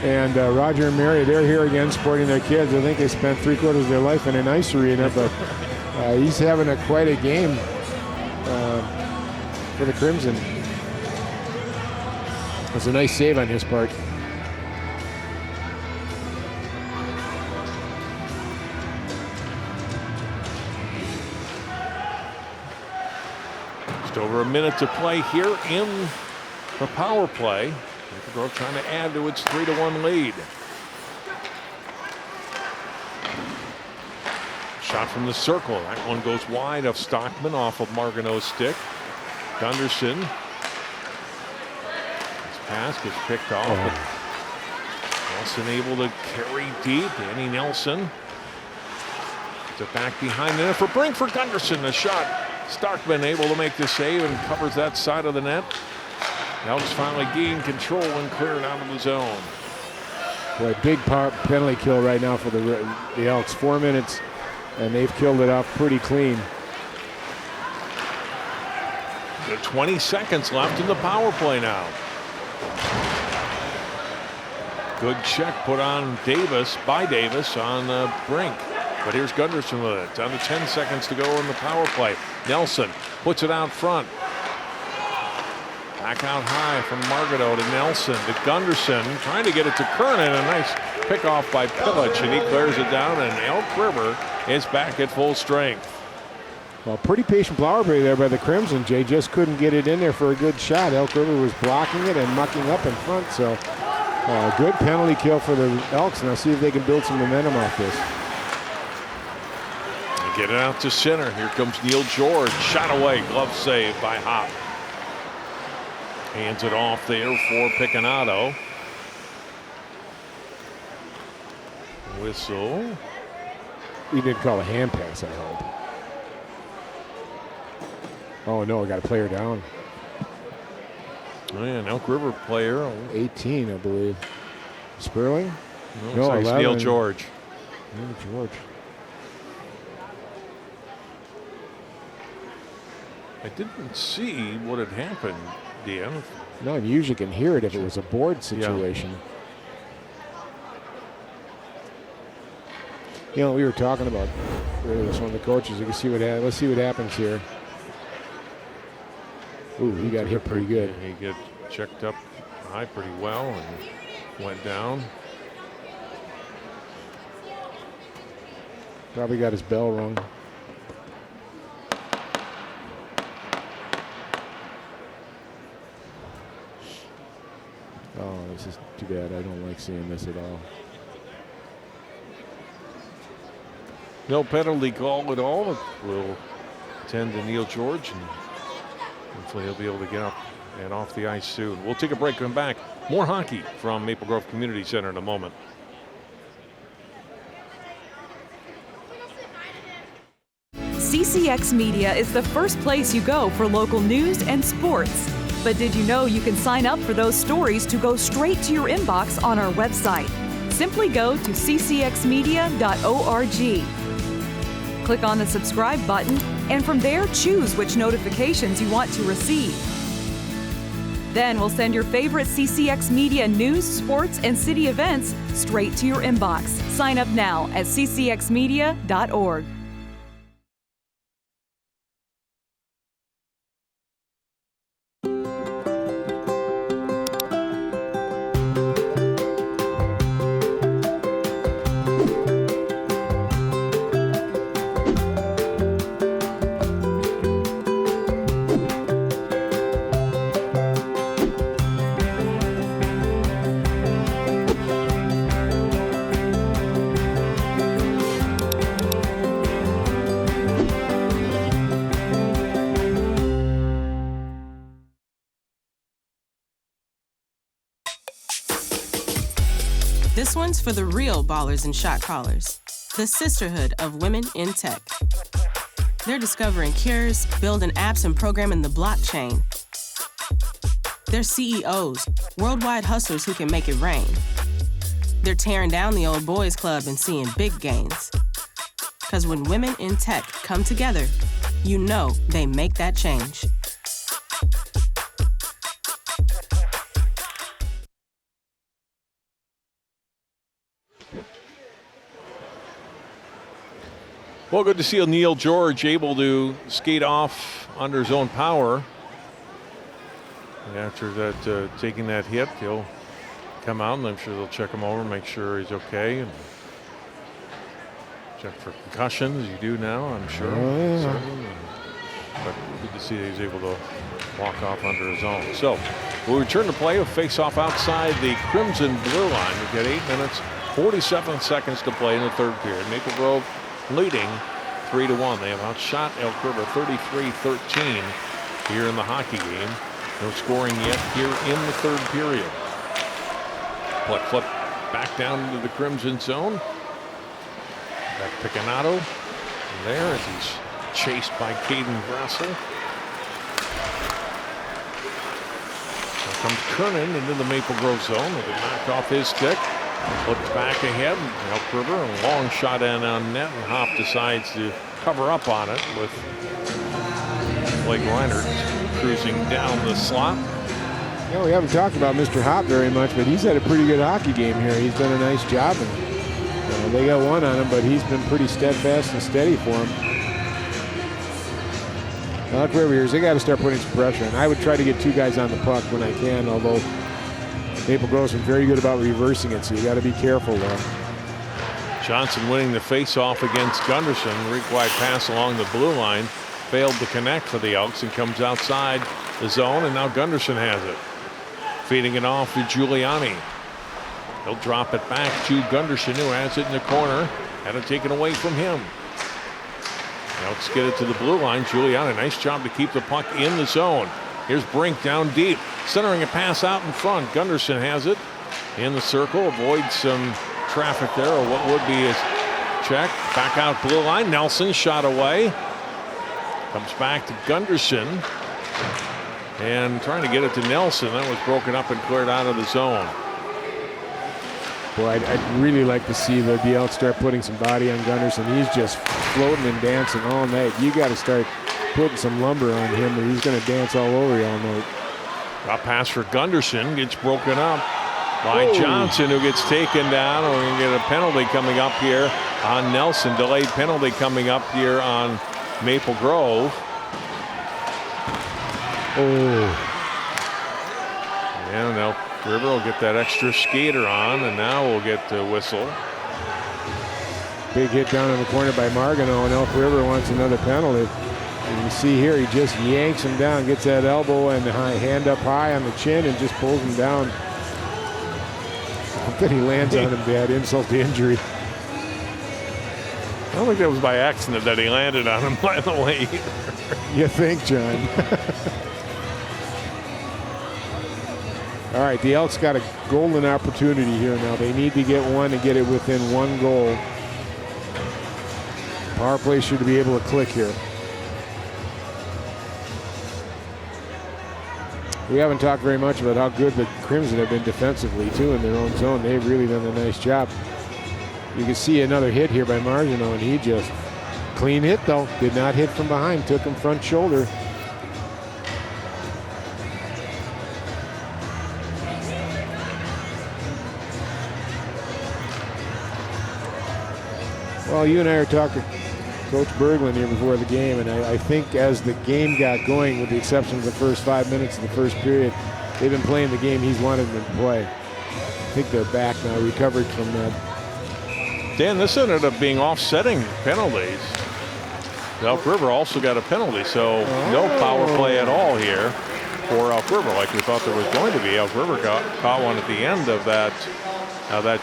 and Roger and Mary, they're here again supporting their kids. I think they spent 3/4 of their life in an ice arena, but he's having quite a game for the Crimson. It's a nice save on his part. Just over a minute to play here in the power play. Maple Grove trying to add to its 3-1 lead. Shot from the circle. That one goes wide of Stockman off of Martineau's stick. Gunderson. His pass gets picked off. But Nelson able to carry deep. Danny Nelson. Gets it back behind the net for Brink for Gunderson. A shot. Stockman able to make the save and covers that side of the net. Elks finally gain control and clear it out of the zone. Boy, big penalty kill right now for the Elks. 4 minutes, and they've killed it off pretty clean. 20 seconds left in the power play now. Good check put on Davis, by Davis on Brink. But here's Gunderson with it. Down to 10 seconds to go in the power play. Nelson puts it out front. Back out high from Martineau to Nelson to Gunderson. Trying to get it to Kernan. A nice pickoff by Pilic, and he clears it down, and Elk River is back at full strength. Well, pretty patient power play there by the Crimson. Jay just couldn't get it in there for a good shot. Elk River was blocking it and mucking up in front, so Good penalty kill for the Elks. Now see if they can build some momentum off this. They get it out to center. Here comes Neil George. Shot away. Glove save by Hop. Hands it off there for Picanato. Whistle. He didn't call a hand pass, I hope. Oh no, got a player down. Oh yeah, an Elk River player. 18, I believe. Sperling? No, like 11. Neil George. Neil George. I didn't see what had happened, Dan. No, you usually can hear it if it was a board situation. Yeah. You know, we were talking about this one of the coaches. You can see what let's see what happens here. Ooh, he got hit pretty good. He got checked up high pretty well and went down. Probably got his bell rung. Oh, this is too bad. I don't like seeing this at all. No penalty call at all. We'll attend to Neil George, and hopefully he'll be able to get up and off the ice soon. We'll take a break, come back. More hockey from Maple Grove Community Center in a moment. CCX Media is the first place you go for local news and sports. But did you know you can sign up for those stories to go straight to your inbox on our website? Simply go to ccxmedia.org. Click on the subscribe button, and from there choose which notifications you want to receive. Then we'll send your favorite CCX Media news, sports, and city events straight to your inbox. Sign up now at ccxmedia.org. This one's for the real ballers and shot callers, the sisterhood of women in tech. They're discovering cures, building apps, and programming the blockchain. They're CEOs, worldwide hustlers who can make it rain. They're tearing down the old boys club and seeing big gains. Because when women in tech come together, you know they make that change. Well, good to see Neil George able to skate off under his own power. And after that, taking that hit, he'll come out, and I'm sure they'll check him over, make sure he's okay, and check for concussions. You do now, I'm sure. Oh, yeah. But good to see that he's able to walk off under his own. So we'll return to play. A face-off outside the Crimson Blue line. We've got 8 minutes, 47 seconds to play in the third period. Maple Grove leading 3-1. They have outshot Elk River 33-13 here in the hockey game. No scoring yet here in the third period. Puck flip back down into the Crimson zone. Back Picanato there as he's chased by Caden Brassel. Here comes Kernan into the Maple Grove zone. They knock off his stick. Flipped back ahead. Elk River, a long shot in on net, and Hop decides to cover up on it with Blake Reinert cruising down the slot. You know, we haven't talked about Mr. Hop very much, but he's had a pretty good hockey game here. He's done a nice job, and they got one on him, but he's been pretty steadfast and steady for him. Elk River here, they got to start putting some pressure, and I would try to get 2 guys on the puck when I can, although Maple Grove's been very good about reversing it, so you got to be careful there. Johnson winning the face-off against Gunderson. Rink wide pass along the blue line. Failed to connect for the Elks and comes outside the zone, and now Gunderson has it. Feeding it off to Giuliani. He'll drop it back to Gunderson, who has it in the corner. Had it taken away from him. Elks get it to the blue line. Giuliani, nice job to keep the puck in the zone. Here's Brink down deep, centering a pass out in front. Gunderson has it in the circle, avoids some traffic there, or what would be his check. Back out blue line. Nelson shot away. Comes back to Gunderson. And trying to get it to Nelson. That was broken up and cleared out of the zone. Boy, I'd really like to see the Elks start putting some body on Gunderson. He's just floating and dancing all night. You got to start putting some lumber on him, or he's going to dance all over you all night. Drop pass for Gunderson. Gets broken up by Johnson, who gets taken down. We're going to get a penalty coming up here on Nelson. Delayed penalty coming up here on Maple Grove. And Elk River will get that extra skater on, and now we'll get the whistle. Big hit down in the corner by Margano, and Elk River wants another penalty. And you see here, he just yanks him down, gets that elbow and hand up high on the chin and just pulls him down. Then he lands on him bad, insult to injury. I don't think that was by accident that he landed on him, by the way. You think, John? All right, the Elks got a golden opportunity here now. They need to get one and get it within one goal. Power play should be able to click here. We haven't talked very much about how good the Crimson have been defensively, too, in their own zone. They've really done a nice job. You can see another hit here by Margino, and he just, clean hit, though. Did not hit from behind, took him front shoulder. Well, you and I were talking to Coach Berglund here before the game, and I think as the game got going, with the exception of the first 5 minutes of the first period, they've been playing the game he's wanted them to play. I think they're back now, recovered from that. Dan, this ended up being offsetting penalties. Elk River also got a penalty, so no power play at all here for Elk River, like we thought there was going to be. Elk River caught one at the end of that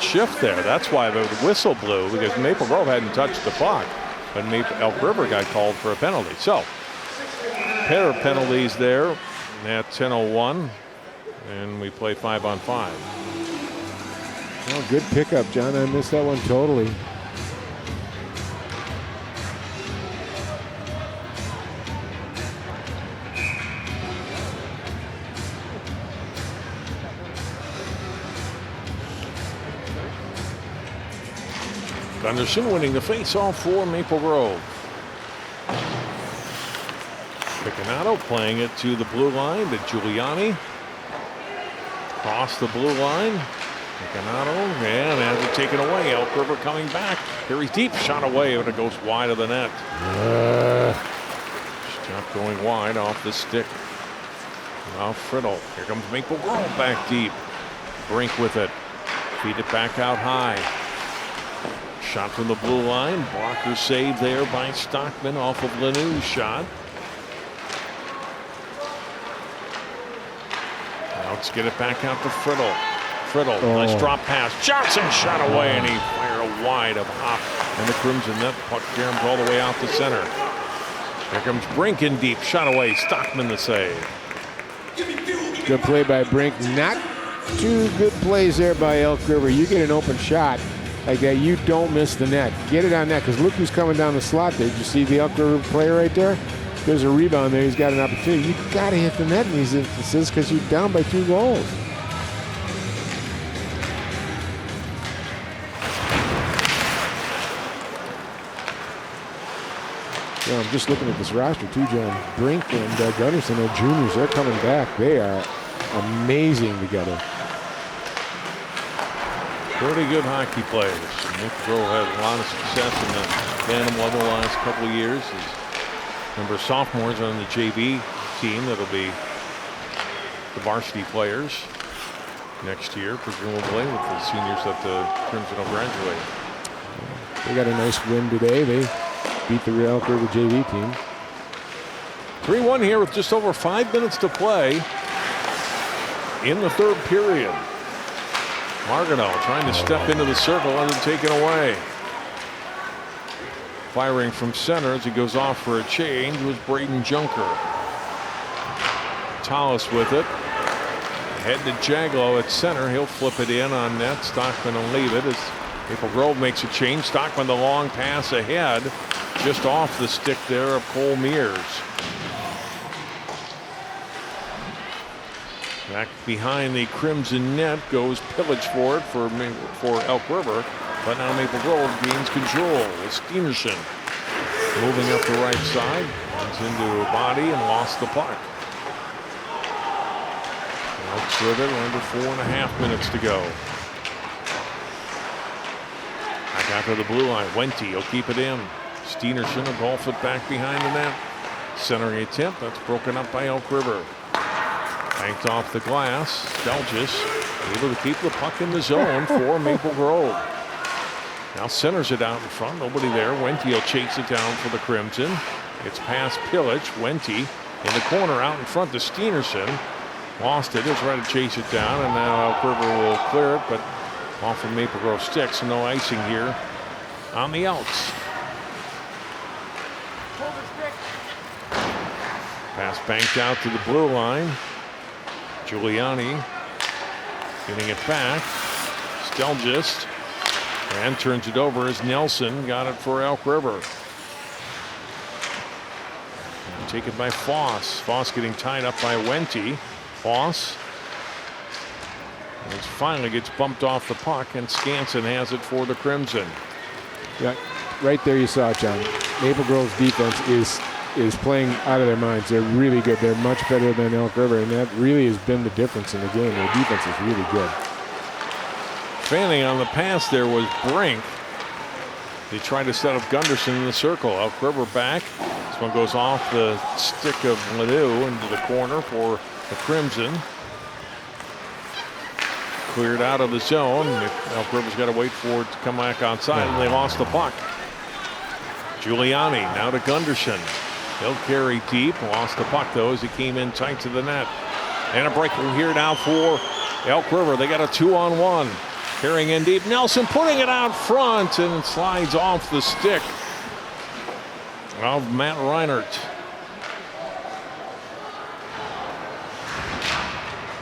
shift there. That's why the whistle blew, because Maple Grove hadn't touched the puck, but Elk River got called for a penalty. So, pair of penalties there at 10:01, and we play 5-on-5. Oh, good pickup, John. I missed that one totally. Gunderson winning the face-off for Maple Grove. Picanato playing it to the blue line to Giuliani. Cross the blue line. Picanato, and has it taken away. Elk River coming back. Here he's deep, shot away, but it goes wide of the net. Shot going wide off the stick. Now Friddle. Here comes Maple Grove back deep. Brink with it. Feed it back out high. Shot from the blue line. Blocker saved there by Stockman off of Lanou's shot. Now let's get it back out to Friddle. Friddle, nice drop pass. Johnson shot away, and he fired a wide of Hop and the Crimson net. Puck caroms all the way out the center. Here comes Brink in deep. Shot away. Stockman the save. Good play by Brink. Not two good plays there by Elk River. You get an open shot like that, you don't miss the net. Get it on net, because look who's coming down the slot there. Did you see the Elk River player right there? There's a rebound there. He's got an opportunity. You got to hit the net in these instances because you're down by 2 goals. Yeah, I'm just looking at this roster too, John. Brink and Gunderson are juniors. They're coming back. They are amazing together. Pretty good hockey players. Maple Grove had a lot of success in the Phantom level the last couple of years. There's a number of sophomores on the JV team that'll be the varsity players next year, presumably, with the seniors that the Crimson will graduate. They got a nice win today. They beat the Elk River JV team. 3-1 here with just over 5 minutes to play in the third period. Marginal trying to step into the circle and then taken away. Firing from center as he goes off for a change was Braden Junker. Tallis with it. Head to Jaglow at center. He'll flip it in on net. Stockman will leave it as Maple Grove makes a change. Stockman the long pass ahead. Just off the stick there of Cole Mears. Back behind the Crimson net goes Pillage for it for Elk River. But now Maple Grove gains control with Steenerson moving up the right side. Runs into a body and lost the puck. Elks with it, under 4.5 minutes to go. Back out to the blue line. Wente will keep it in. Steenerson will golf it back behind the net. Centering attempt. That's broken up by Elk River. Banked off the glass. Stelgis able to keep the puck in the zone for Maple Grove. Now centers it out in front. Nobody there. Wente will chase it down for the Crimson. It's past Pillage. Wente in the corner out in front to Steenerson. Lost it. He'll try to chase it down, and now Elk River will clear it, but off of Maple Grove sticks. No icing here on the Elks. Pass banked out to the blue line. Giuliani getting it back. Stelgis and turns it over as Nelson got it for Elk River. Taken by Foss. Foss getting tied up by Wente. Foss finally gets bumped off the puck, and Skansen has it for the Crimson. Yeah, right there you saw it, John. Maple Grove's defense is playing out of their minds. They're really good. They're much better than Elk River, and that really has been the difference in the game. Their defense is really good. Fanning on the pass there was Brink. They tried to set up Gunderson in the circle. Elk River back. This one goes off the stick of Ledoux into the corner for the Crimson. Cleared out of the zone. Elk River's got to wait for it to come back outside, and they lost the puck. Giuliani now to Gunderson. He'll carry deep. Lost the puck, though, as he came in tight to the net. And a breakthrough here now for Elk River. They got a 2-on-1. Carrying in deep. Nelson putting it out front, and it slides off the stick of Matt Reinert.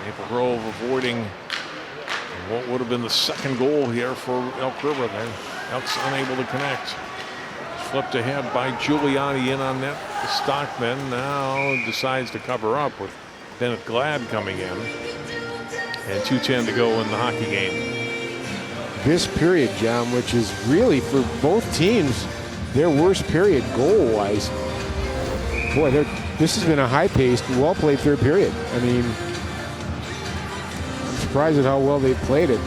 Maple Grove avoiding what would have been the second goal here for Elk River. Then Elk's unable to connect. Flipped ahead by Giuliani in on net. The Stockman now decides to cover up with Bennett Glad coming in. And 2:10 to go in the hockey game. This period, John, which is really for both teams their worst period goal-wise. Boy, this has been a high-paced, well-played third period. I mean, I'm surprised at how well they've played it.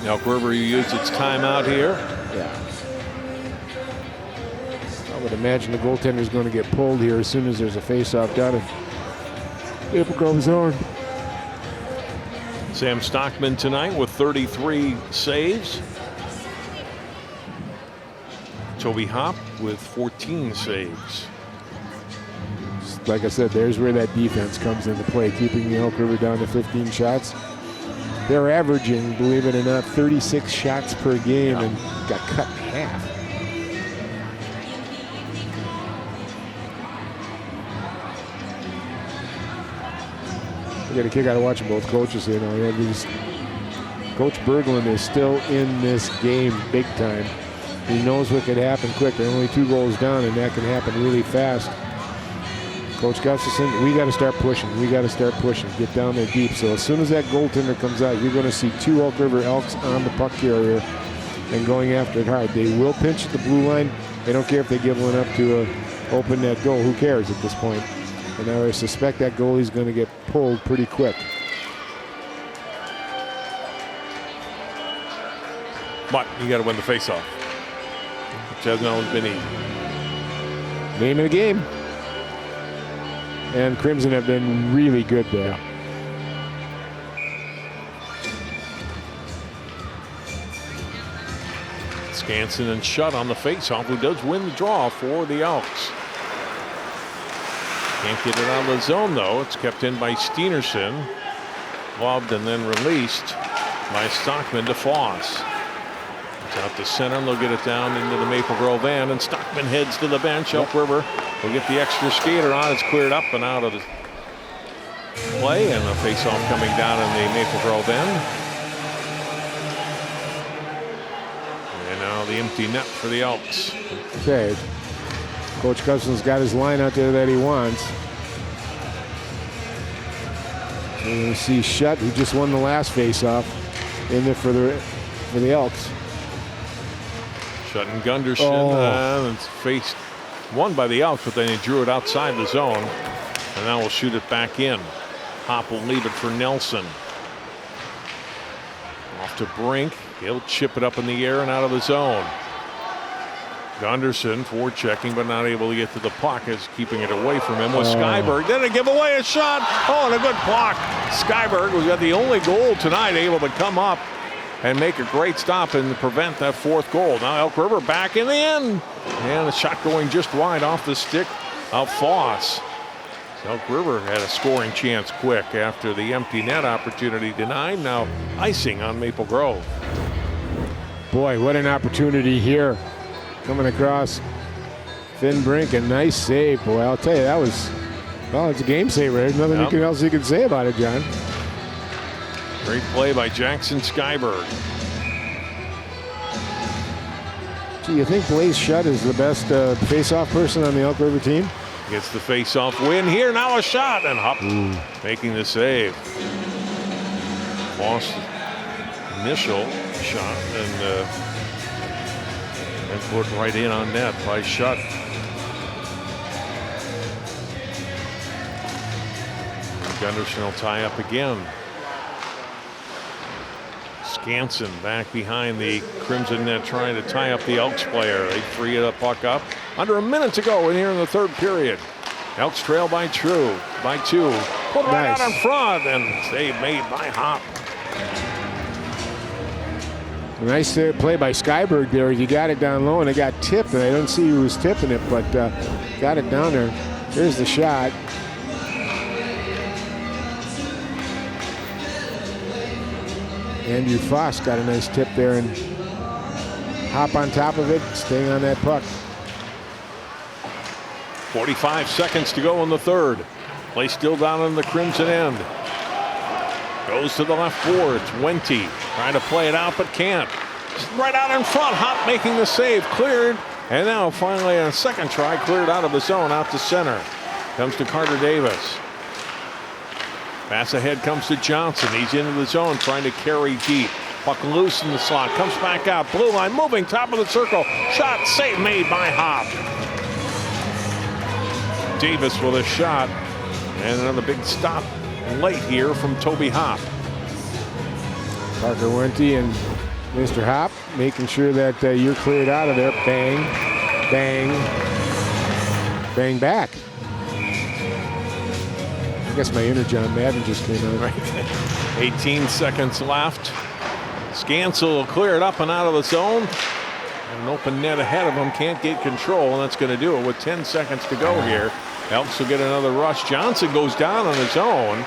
Elk River used its timeout here. Yeah. I would imagine the goaltender's going to get pulled here as soon as there's a face-off down in Maple Grove zone. Sam Stockman tonight with 33 saves. Toby Hopp with 14 saves. Like I said, there's where that defense comes into play, keeping the Elk River down to 15 shots. They're averaging, believe it or not, 36 shots per game and got cut in half. I get a kick out of watching both coaches. You know, Coach Berglund is still in this game big time. He knows what could happen quick. They're only 2 goals down, and that can happen really fast. Coach Gustafson, we got to start pushing. We got to start pushing. Get down there deep. So as soon as that goaltender comes out, you're going to see 2 Elk River Elks on the puck carrier and going after it hard. They will pinch at the blue line. They don't care if they give one up to open that goal. Who cares at this point? And I suspect that goalie's going to get pulled pretty quick. But you got to win the faceoff, which hasn't always been easy. Name of the game. And Crimson have been really good there. Skansen and Shutt on the faceoff, who does win the draw for the Elks. Can't get it out of the zone, though. It's kept in by Steenerson. Gloved and then released. by Stockman to Foss. It's out to center, and they'll get it down into the Maple Grove end, and Stockman heads to the bench. Elk River will get the extra skater on. It's cleared up and out of the play, and the face-off coming down in the Maple Grove end. And now the empty net for the Elks. Okay. Coach Cousins got his line out there that he wants. We're going to see Shutt, who just won the last face-off, in there for the Elks. Shutt and Gunderson it's faced won by the Elks, but then he drew it outside the zone, and now we'll shoot it back in. Hop will leave it for Nelson. Off to Brink. He'll chip it up in the air and out of the zone. Gunderson forechecking, but not able to get to the puck, is keeping it away from him with Skyberg. Then they give away a shot. Oh, and a good block. Skyberg, who's got the only goal tonight, able to come up and make a great stop and prevent that fourth goal. Now Elk River back in the end. And a shot going just wide off the stick of Foss. Elk River had a scoring chance quick after the empty net opportunity denied. Now icing on Maple Grove. Boy, what an opportunity here. Coming across Finn Brink, a nice save. Boy, I'll tell you, that was, well, it's a game saver. There's nothing else you can say about it, John. Great play by Jackson Skyberg. Gee, you think Blaze Shutt is the best face-off person on the Elk River team? Gets the face-off win here. Now a shot, and Hupp making the save. Lost initial shot and put right in on net by Shutt. Gunderson will tie up again. Skansen back behind the Crimson net trying to tie up the Elks player. They free the puck up. Under a minute to go in here in the third period. Elks trail by two. Put right out in front, and save made by Hop. Nice play by Skyberg there. He got it down low and it got tipped, and I don't see who was tipping it, but got it down there. Here's the shot. Andrew Foss got a nice tip there and Hop on top of it, staying on that puck. 45 seconds to go in the third. Play still down in the Crimson end. Goes to the left boards. Wente trying to play it out, but can't. Right out in front. Hop making the save. Cleared. And now finally on a second try, cleared out of the zone, out to center. Comes to Carter Davis. Pass ahead comes to Johnson. He's into the zone trying to carry deep. Puck loose in the slot. Comes back out. Blue line moving. Top of the circle. Shot save made by Hop. Davis with a shot. And another big stop late here from Toby Hop. Parker Wente and Mr. Hop making sure that you're cleared out of there. Bang, bang, bang back. I guess my inner John Madden just came out. Right. 18 seconds left. Scansel will clear it up and out of the zone. And an open net ahead of him, can't get control, and that's going to do it with 10 seconds to go here. Elks will get another rush. Johnson goes down on his own.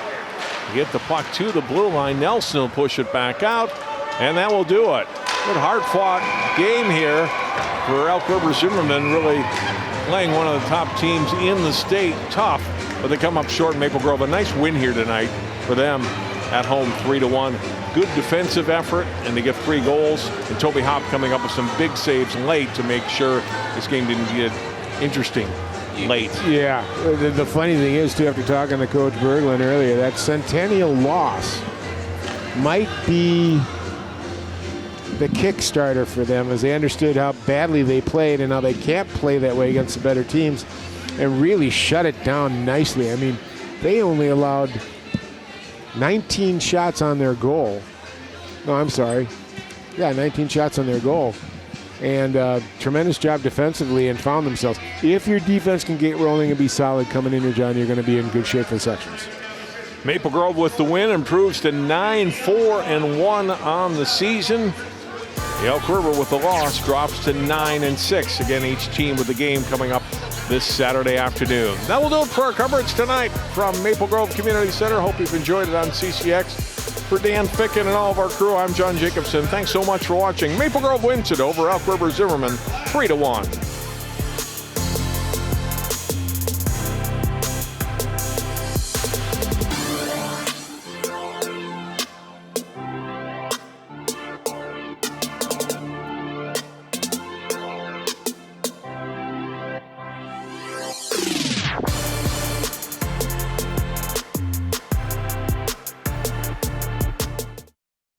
Get the puck to the blue line. Nelson will push it back out, and that will do it. Good hard-fought game here for Elk River Zimmerman, really playing one of the top teams in the state. Tough, but they come up short in Maple Grove. A nice win here tonight for them at home, 3-1. Good defensive effort, and they get 3 goals. And Toby Hop coming up with some big saves late to make sure this game didn't get interesting late. Yeah, the funny thing is, too, after talking to Coach Berglund earlier, that Centennial loss might be the kickstarter for them, as they understood how badly they played and how they can't play that way against the better teams, and really shut it down nicely. I mean, they only allowed 19 shots on their goal. No, I'm sorry. Yeah, 19 shots on their goal. And tremendous job defensively, and found themselves. If your defense can get rolling and be solid coming in here, John, you're going to be in good shape for the sections. Maple Grove with the win improves to 9-4-1 on the season. The Elk River with the loss drops to 9-6. Again, each team with the game coming up this Saturday afternoon. That will do it for our coverage tonight from Maple Grove Community Center. Hope you've enjoyed it on CCX. For Dan Ficken and all of our crew, I'm John Jacobson. Thanks so much for watching. Maple Grove wins it over Elk River Zimmerman 3-1.